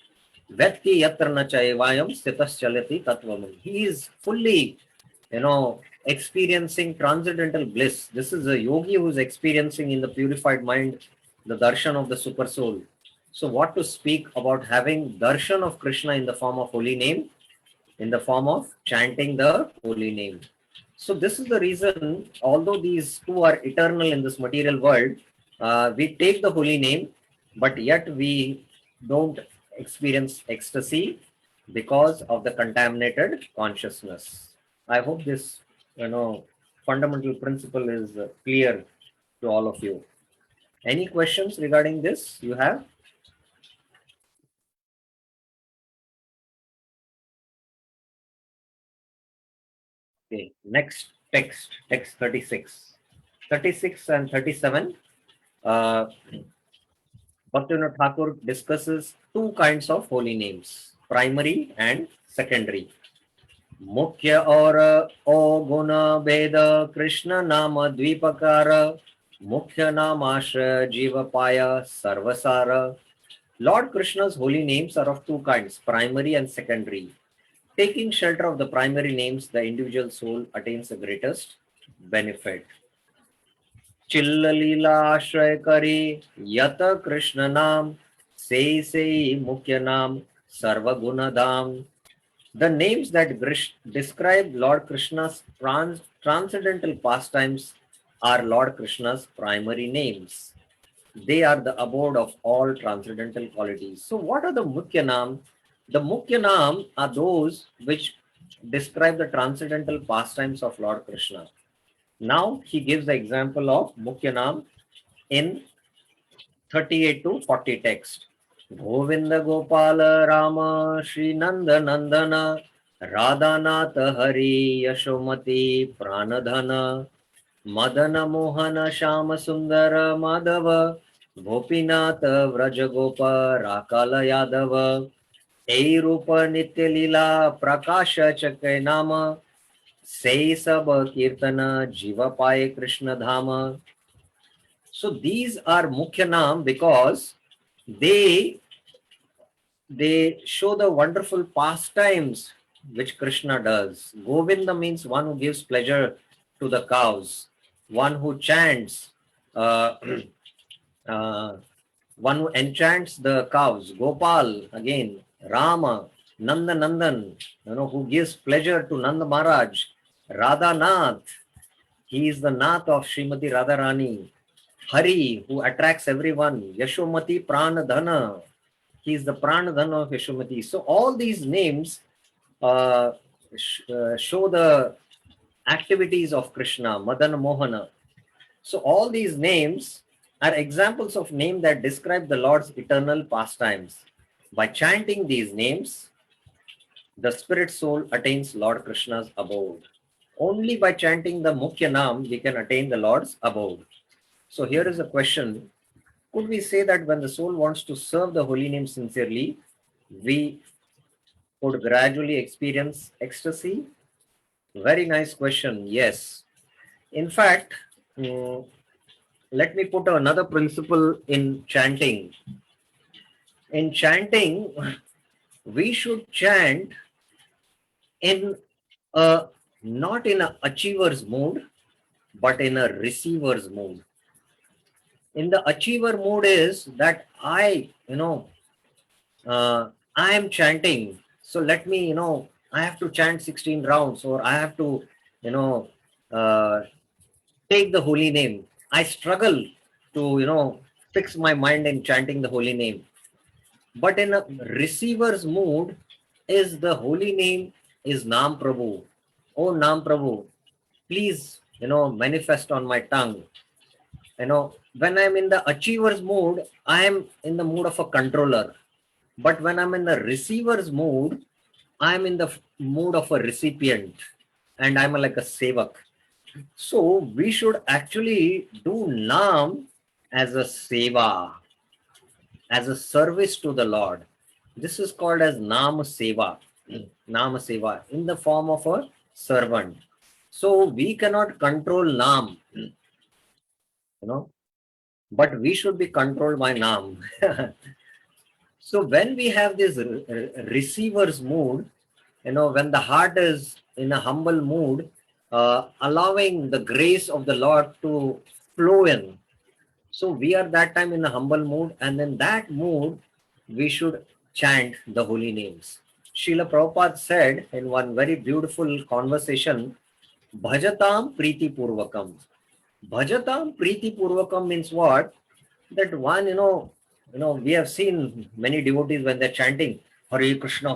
Vyakti yatra na chayavayam stitas chalati tatvam. He is fully, experiencing transcendental bliss. This is a yogi who is experiencing in the purified mind the darshan of the super soul. So what to speak about having darshan of Krishna in the form of holy name, in the form of chanting the holy name. So this is the reason, although these two are eternal in this material world, we take the holy name, but yet we don't experience ecstasy because of the contaminated consciousness. I hope this, fundamental principle is clear to all of you. Any questions regarding this you have? Okay, next text 36. 36 and 37. Uh, Bhaktivinoda Thakur discusses two kinds of holy names, primary and secondary. मुख्य और अवगुण भेद कृष्ण नाम द्वीपकार मुख्य नामाश्रय जीव पाय Sarvasar. Lord Krishna's holy names are of two kinds, primary and secondary. Taking shelter of the primary names, the individual soul attains the greatest benefit. चिल्ल लीला आश्रय करे यत कृष्ण नाम से मुख्य नाम सर्वगुण धाम. The names that describe Lord Krishna's transcendental pastimes are Lord Krishna's primary names. They are the abode of all transcendental qualities. So, what are the Mukhya Nam? The Mukhya Nam are those which describe the transcendental pastimes of Lord Krishna. Now, he gives the example of Mukhya Nam in 38 to 40 text. Govind Gopal Ram Shri नंद नंदन राधानाथ हरि यशोमती प्राणधन मदन मोहन श्याम सुंदर माधव गोपीनाथ व्रज गोप राकाल यादव ए रूप नित्य लीला प्रकाश चक्र नाम से सब कीर्तन जीव पाए कृष्ण धाम. So these are Mukhya Nam because they show the wonderful pastimes which Krishna does. Govinda means one who gives pleasure to the cows, one who chants, one who enchants the cows. Gopal, again, Rama, Nanda Nandan, who gives pleasure to Nanda Maharaj. Radha Nath, he is the Nath of Srimati Radharani. Hari, who attracts everyone. Yashomati Pranadhana, he is the Pranadhana of Yashomati. So all these names show the activities of Krishna, Madana Mohana. So all these names are examples of names that describe the Lord's eternal pastimes. By chanting these names, the spirit soul attains Lord Krishna's abode. Only by chanting the Mukhya Nam, we can attain the Lord's abode. So here is a question. Could we say that when the soul wants to serve the holy name sincerely, we would gradually experience ecstasy? Very nice question. Yes. In fact, let me put another principle in chanting. In chanting, we should chant in not in an achiever's mood, but in a receiver's mood. In the achiever mood is that I am chanting. So let me, I have to chant 16 rounds or I have to, take the holy name. I struggle to, fix my mind in chanting the holy name. But in a receiver's mood is the holy name is Nam Prabhu. Oh Nam Prabhu, please, manifest on my tongue. When I'm in the achiever's mood, I am in the mood of a controller. But when I'm in the receiver's mood, I'm in the mood of a recipient and I'm like a sevak. So we should actually do Nam as a seva, as a service to the Lord. This is called as Nam Seva, Nam Seva, in the form of a servant. So we cannot control Nam, but we should be controlled by Nam. So when we have this receiver's mood, when the heart is in a humble mood, allowing the grace of the Lord to flow in. So we are that time in a humble mood, and in that mood, we should chant the holy names. Srila Prabhupada said in one very beautiful conversation, Bhajatam Priti Purvakam. Bhajatam Priti Purvakam means what? That one, we have seen many devotees when they're chanting Hare Krishna,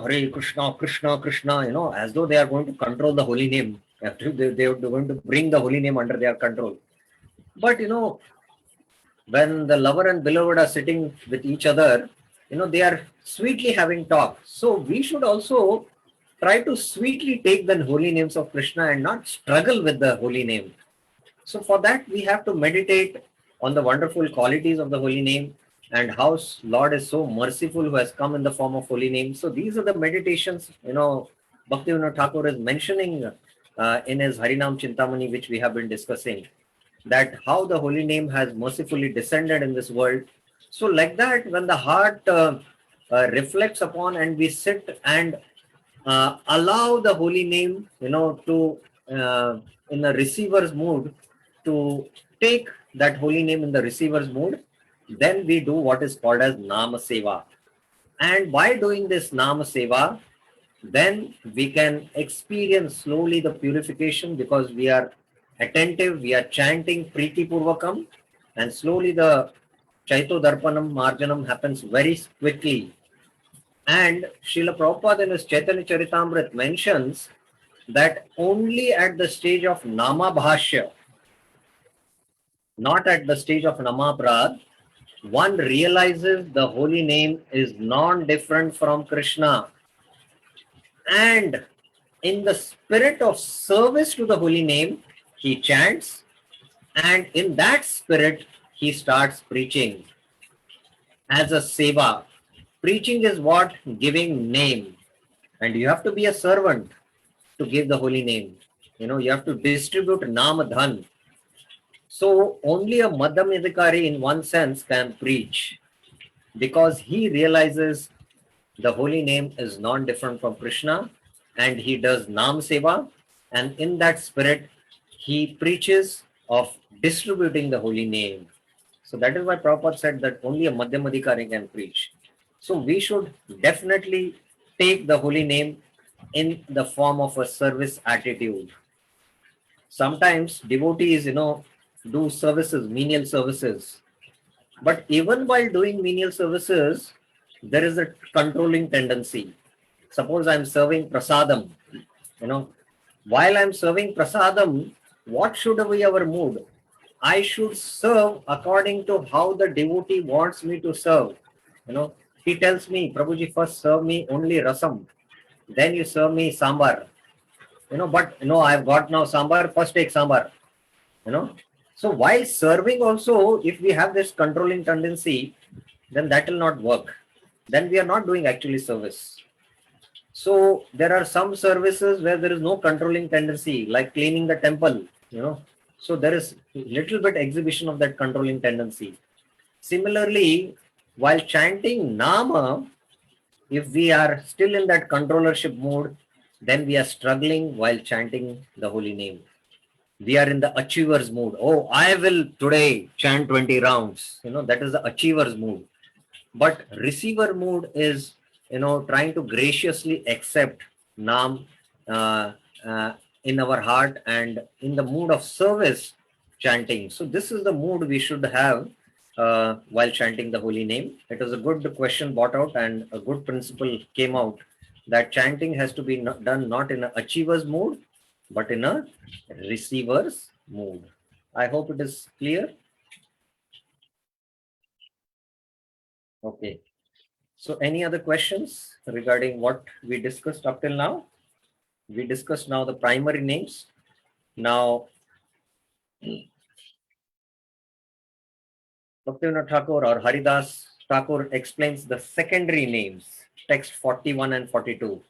Krishna Krishna, as though they are going to control the holy name. They are going to bring the holy name under their control. But, when the lover and beloved are sitting with each other, they are sweetly having talk. So we should also try to sweetly take the holy names of Krishna and not struggle with the holy name. So for that, we have to meditate on the wonderful qualities of the holy name and how Lord is so merciful who has come in the form of holy name. So these are the meditations, Bhaktivinoda Thakur is mentioning in his Harinam Chintamani, which we have been discussing, that how the holy name has mercifully descended in this world. So like that, when the heart reflects upon and we sit and allow the holy name, to in a receiver's mood, to take that holy name in the receiver's mood, then we do what is called as Nama Seva. And by doing this Nama Seva, then we can experience slowly the purification because we are attentive, we are chanting Priti Purvakam, and slowly the Chaito Darpanam Marjanam happens very quickly. And Srila Prabhupada in his Chaitanya Charitamrita mentions that only at the stage of Nama Bhashya, not at the stage of Namaprad, one realizes the holy name is non-different from Krishna. And in the spirit of service to the holy name, he chants, and in that spirit, he starts preaching as a seva. Preaching is what? Giving name. And you have to be a servant to give the holy name. You have to distribute Nama Dhan. So only a Madhyamidikari in one sense can preach because he realizes the holy name is non-different from Krishna and he does Nam Seva, and in that spirit he preaches of distributing the holy name. So that is why Prabhupada said that only a Madhyamadikari can preach. So we should definitely take the holy name in the form of a service attitude. Sometimes devotees, do services, menial services. But even while doing menial services, there is a controlling tendency. Suppose I'm serving prasadam, while I'm serving prasadam, what should be our mood? I should serve according to how the devotee wants me to serve. He tells me, Prabhuji, first serve me only rasam, then you serve me sambar. But I've got now sambar, first take sambar. So while serving also, if we have this controlling tendency, then that will not work. Then we are not doing actually service. So there are some services where there is no controlling tendency, like cleaning the temple, So there is little bit exhibition of that controlling tendency. Similarly, while chanting Nama, if we are still in that controllership mode, then we are struggling while chanting the holy name. We are in the achiever's mood. Oh, I will today chant 20 rounds. That is the achiever's mood. But receiver mood is, trying to graciously accept Nam in our heart and in the mood of service chanting. So this is the mood we should have while chanting the holy name. It was a good question brought out and a good principle came out that chanting has to be done not in an achiever's mood, but in a receiver's mood. I hope it is clear. Okay. So any other questions regarding what we discussed up till now? We discussed now the primary names. Now, Bhaktivinoda Thakur or Haridas Thakur explains the secondary names, text 41 and 42.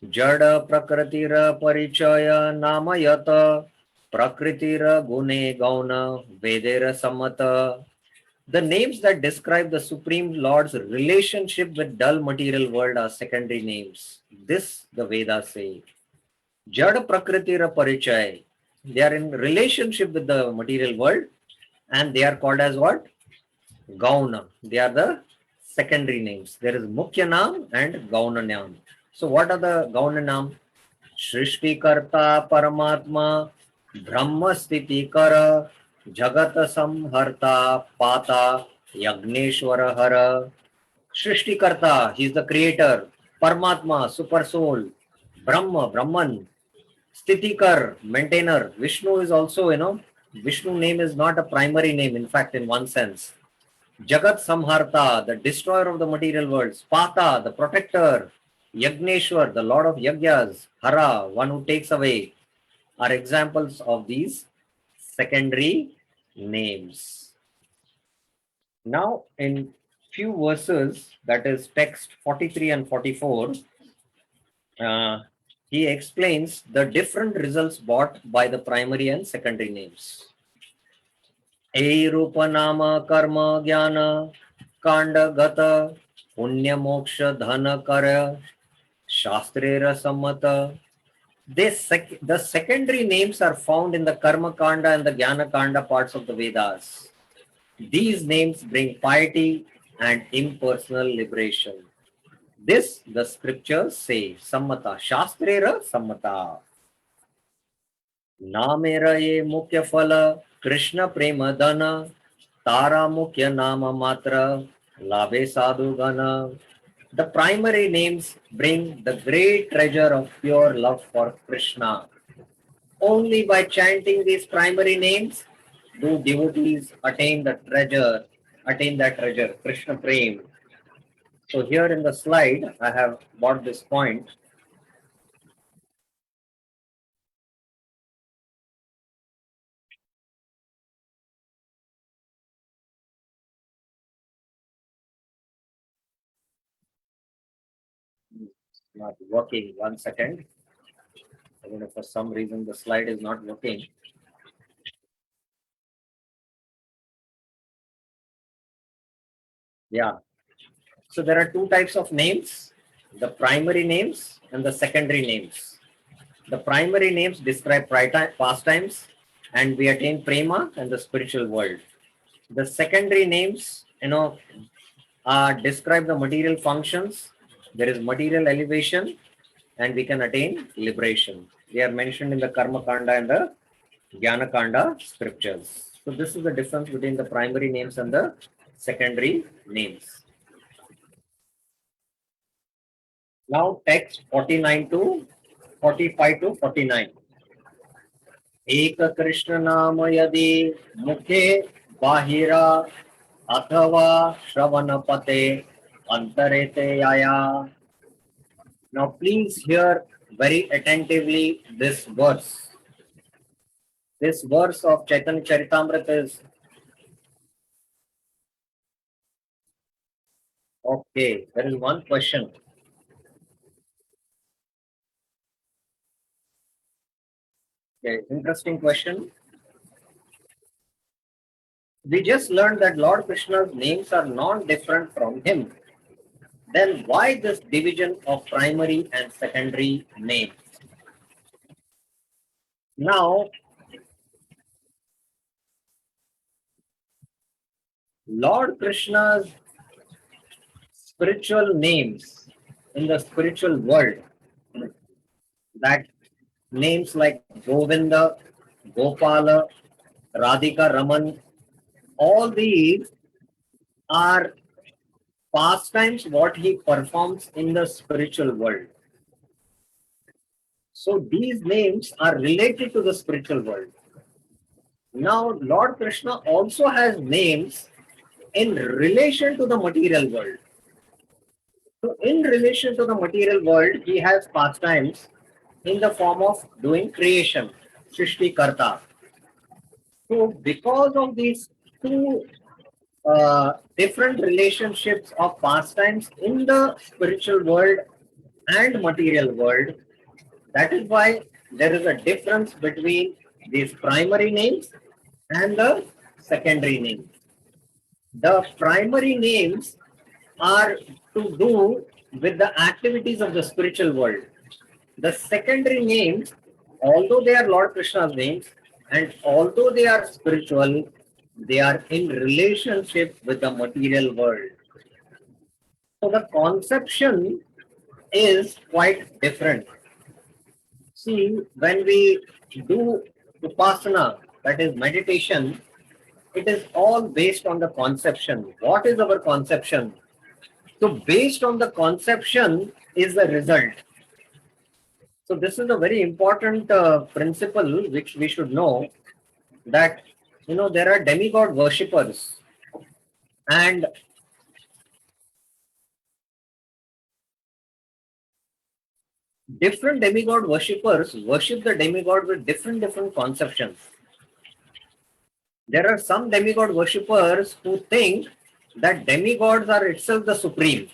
Jada prakritira parichaya namayata prakritira gune gauna vedera sammata. The names that describe the Supreme Lord's relationship with dull material world are secondary names. This the Vedas say. Jada prakritira parichaya. They are in relationship with the material world and they are called as what? Gauna. They are the secondary names. There is Mukhya Nam and Gauna Nam. So what are the Gauna Nam? Shrishti Karta Paramatma, Brahma Sthiti Kara, Jagata Samharta Pata, Yagneshwara Hara. Shrishti Karta, he is the creator. Paramatma, super soul. Brahma, Brahman. Sthiti maintainer. Vishnu is also, Vishnu name is not a primary name, in fact, in one sense. Jagat Samharta, the destroyer of the material world. Pata, the protector. Yagneshwar, the lord of Yagyas, Hara, one who takes away, are examples of these secondary names. Now, in few verses, that is text 43 and 44, he explains the different results brought by the primary and secondary names. A rupa nama karma jnana kanda gata punya moksha dhana kara shastrera sammata. The secondary names are found in the karma kanda and the jnana kanda parts of the Vedas. These names bring piety and impersonal liberation. This the scriptures say. Sammata. Shastrera sammata. Namera ye mukhya phala Krishna prema dana Tara mukhya nama matra Labhe sadhu gana. The primary names bring the great treasure of pure love for Krishna. Only by chanting these primary names do devotees attain that treasure, Krishna Prem. So here in the slide, I have brought this point. It's not working. 1 second. I don't know, for some reason the slide is not working. Yeah. So there are two types of names, the primary names and the secondary names. The primary names describe pastimes and we attain prema and the spiritual world. The secondary names, describe the material functions. There is material elevation and we can attain liberation. They are mentioned in the Karma Kanda and the Jnana Kanda scriptures. So this is the difference between the primary names and the secondary names. Now text 49 to 45 to 49. एक कृष्ण नाम यदि मुखे बाहिरा अथवा श्रवण पते अंतरेते आया. Now please hear very attentively this verse. This verse of Chaitanya Charitamrita is okay. There is one question. Okay, interesting question. We just learned that Lord Krishna's names are non-different from him. Then why this division of primary and secondary names? Now, Lord Krishna's spiritual names in the spiritual world, that names like Govinda, Gopala, Radhika Raman, all these are pastimes what he performs in the spiritual world. So these names are related to the spiritual world. Now Lord Krishna also has names in relation to the material world. So in relation to the material world, he has pastimes in the form of doing creation, Srishti Karta. So because of these two different relationships of pastimes in the spiritual world and material world, that is why there is a difference between these primary names and the secondary names. The primary names are to do with the activities of the spiritual world. The secondary names, although they are Lord Krishna's names and although they are spiritual, they are in relationship with the material world. So the conception is quite different. See, when we do Upasana, that is meditation, it is all based on the conception. What is our conception? So based on the conception is the result. So this is a very important principle which we should know, that there are demigod worshippers and Different demigod worshippers worship the demigod with different conceptions. There are some demigod worshippers who think that demigods are itself the supreme.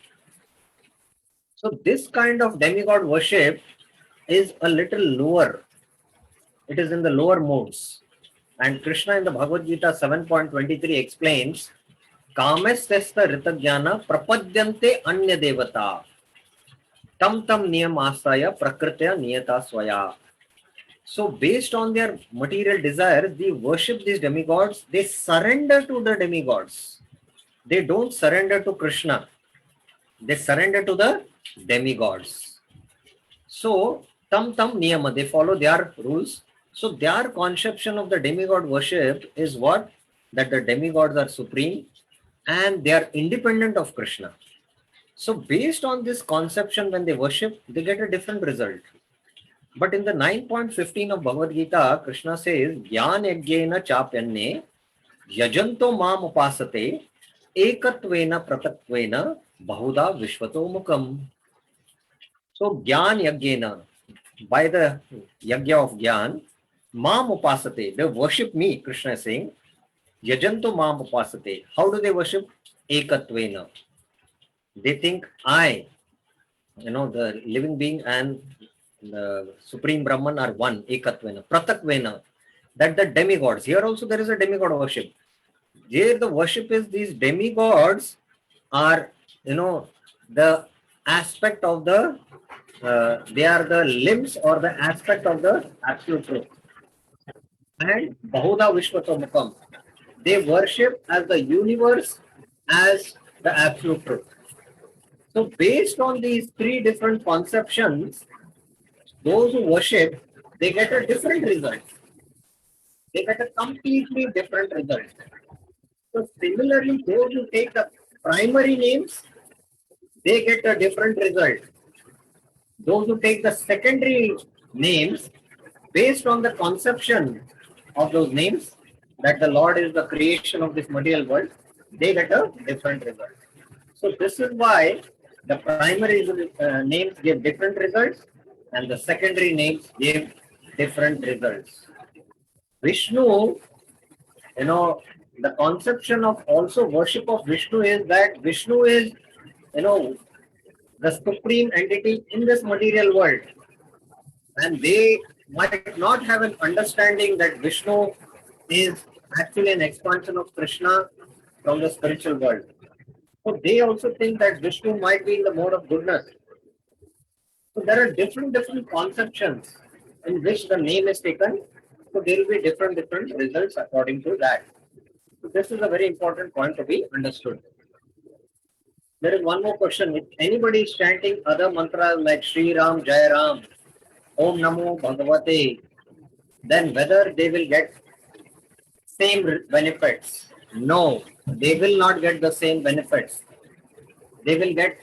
So this kind of demigod worship is a little lower. It is in the lower modes. And Krishna in the Bhagavad Gita 7.23 explains, Kamestesta Ritajnana prapadyante anya devata tam tam niyamasaya prakritya niyata swaya. So based on their material desires, they worship these demigods, they surrender to the demigods. They don't surrender to Krishna. They surrender to the demigods. So tam tam niyama, they follow their rules. So their conception of the demigod worship is what? That the demigods are supreme and they are independent of Krishna. So based on this conception, when they worship, they get a different result. But in the 9.15 of Bhagavad Gita, Krishna says, Jnana yajnena chapyanne yajanto mam upasate ekatvena pratatvena bahuda vishvato mukam. So Jnana yajnena, by the yajna of Jnana, mam upasate, they worship me, Krishna is saying, yajanto mam upasate. How do they worship? Ekatvena. They think I, the living being and the Supreme Brahman are one, Ekatvena, Pratakvena, that the demigods. Here also there is a demigod worship. Here the worship is these demigods are, the aspect of the, they are the limbs or the aspect of the absolute truth. And Bahuda Vishwatamukam, they worship as the universe as the absolute truth. So based on these three different conceptions, those who worship, they get a different result. They get a completely different result. So similarly, those who take the primary names, they get a different result. Those who take the secondary names, based on the conception of those names, that the Lord is the creation of this material world, they get a different result. So this is why the primary names give different results and the secondary names give different results. Vishnu, the conception of also worship of Vishnu is that Vishnu is, the supreme entity in this material world. And they might not have an understanding that Vishnu is actually an expansion of Krishna from the spiritual world. So they also think that Vishnu might be in the mode of goodness. So there are different conceptions in which the name is taken. So there will be different results according to that. So this is a very important point to be understood. There is one more question. If anybody is chanting other mantras like Sri Ram, Jai Ram, Om Namo Bhagavate, then whether they will get same benefits? No, they will not get the same benefits. They will get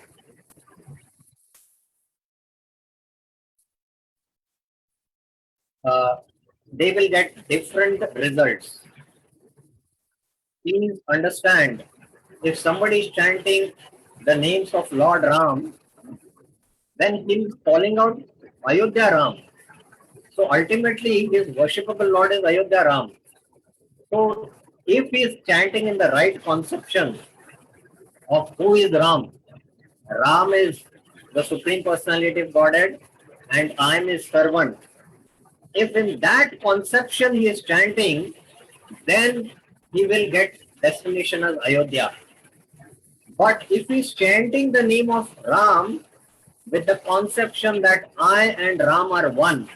different results. Please understand, if somebody is chanting the names of Lord Ram, then he is calling out Ayodhya Ram. So ultimately, his worshipable Lord is Ayodhya Ram. So if he is chanting in the right conception of who is Ram, Ram is the Supreme Personality of Godhead and I am his servant. If in that conception he is chanting, then he will get destination as Ayodhya. But if he is chanting the name of Ram with the conception that I and Ram are one,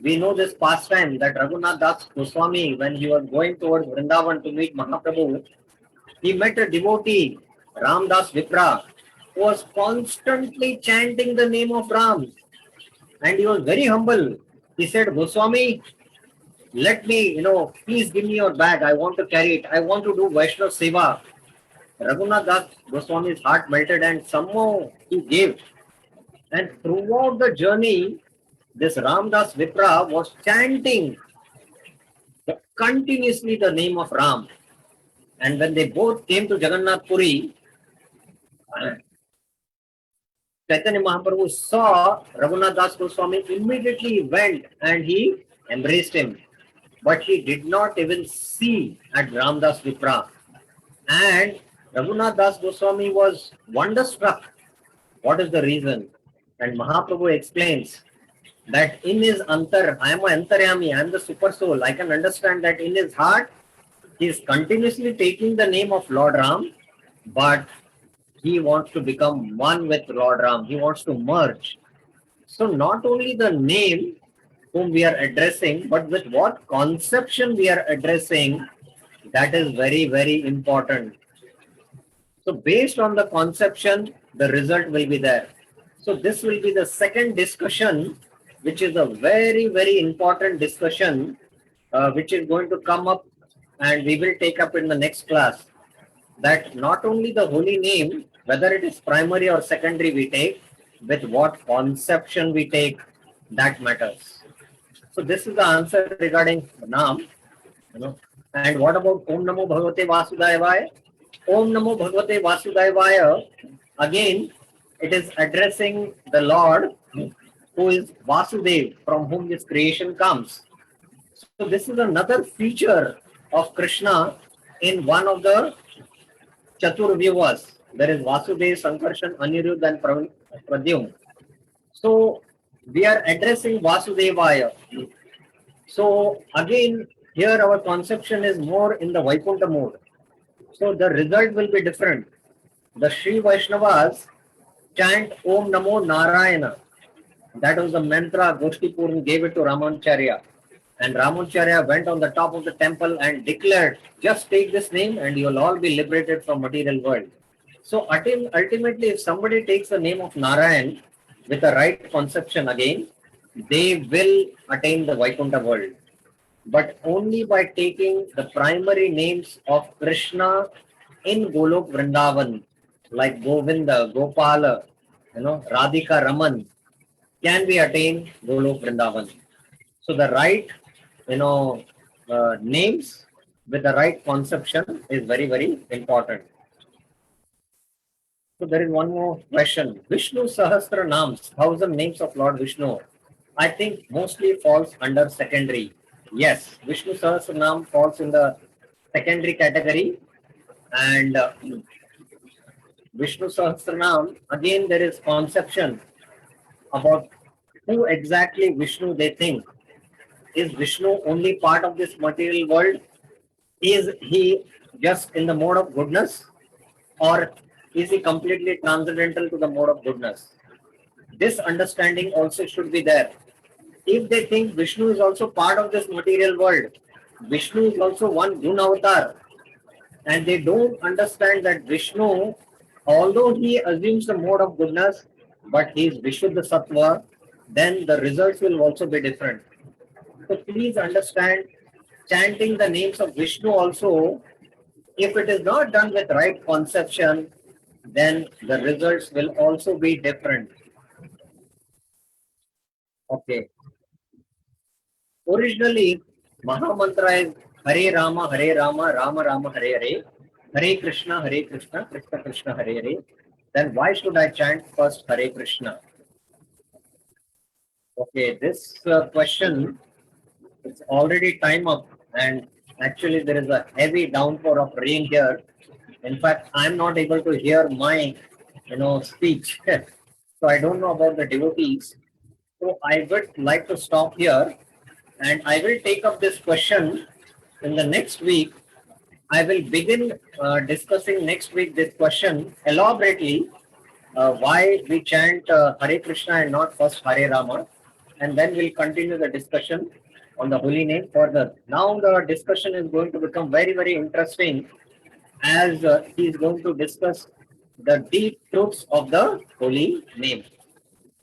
we know this pastime that Raghunath Das Goswami, when he was going towards Vrindavan to meet Mahaprabhu, he met a devotee, Ram Das Vipra, who was constantly chanting the name of Ram. And he was very humble. He said, Goswami, let me, please give me your bag. I want to carry it. I want to do Vaishnava Seva. Raghunath Das Goswami's heart melted and somehow he gave. And throughout the journey, this Ramdas Vipra was chanting continuously the name of Ram. And when they both came to Jagannath Puri, Chaitanya Mahaprabhu saw Raghunath Das Goswami, immediately he went and he embraced him. But he did not even see at Ramdas Vipra. And Raghunath Das Goswami was wonderstruck. What is the reason? And Mahaprabhu explains that in his antar, I am an antaryami, I am the super soul. I can understand that in his heart, he is continuously taking the name of Lord Ram, but he wants to become one with Lord Ram. He wants to merge. So not only the name whom we are addressing, but with what conception we are addressing, that is very, very important. So based on the conception, the result will be there. So this will be the second discussion, which is a very, very important discussion, which is going to come up and we will take up in the next class. That not only the holy name, whether it is primary or secondary we take, with what conception we take, that matters. So this is the answer regarding Naam. And what about Om Namo Bhagavate Vasudevaya? Om Namo Bhagavate Vasudevaya, again, it is addressing the Lord who is Vasudev, from whom this creation comes. So this is another feature of Krishna in one of the Chatur Vyuvas. There is Vasudev, Sankarshan, Anirudh and Pradyumna. So we are addressing Vasudevaya. So again, here our conception is more in the Vaikuntha mode. So the result will be different. The Sri Vaishnavas chant Om Namo Narayana. That was the mantra Goshti Purna gave it to Ramanacharya. And Ramanacharya went on the top of the temple and declared, just take this name and you will all be liberated from material world. So ultimately, if somebody takes the name of Narayan with the right conception again, they will attain the Vaikuntha world. But only by taking the primary names of Krishna in Golok Vrindavan, like Govinda, Gopala, Radhika, Raman, can we attain Golok Vrindavan. So the right, names with the right conception is very, very important. So there is one more question. Vishnu Sahasra Nams, 1,000 names of Lord Vishnu, I think mostly falls under secondary. Yes, Vishnu Sahasranam falls in the secondary category, and Vishnu Sahasranam, again there is conception about who exactly Vishnu they think. Is Vishnu only part of this material world? Is he just in the mode of goodness, or is he completely transcendental to the mode of goodness? This understanding also should be there. If they think Vishnu is also part of this material world, Vishnu is also one Guna avatar, and they don't understand that Vishnu, although he assumes the mode of goodness, but he is Vishuddha Sattva, then the results will also be different. So please understand, chanting the names of Vishnu also, if it is not done with right conception, then the results will also be different. Okay. Originally, Maha Mantra is Hare Rama, Rama Rama, Hare Hare, Hare Krishna, Krishna Krishna, Hare Hare. Then why should I chant first Hare Krishna? Okay, this question, it's already time up, and actually there is a heavy downpour of rain here. In fact, I'm not able to hear my, speech. So I don't know about the devotees. So I would like to stop here, and I will take up this question in the next week. I will begin discussing next week this question elaborately, why we chant Hare Krishna and not first Hare Rama, and then we'll continue the discussion on the holy name further. Now the discussion is going to become very, very interesting, as he is going to discuss the deep truths of the holy name.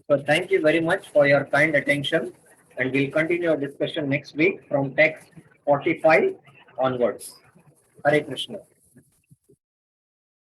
So thank you very much for your kind attention, and we'll continue our discussion next week from text 45 onwards. Hare Krishna.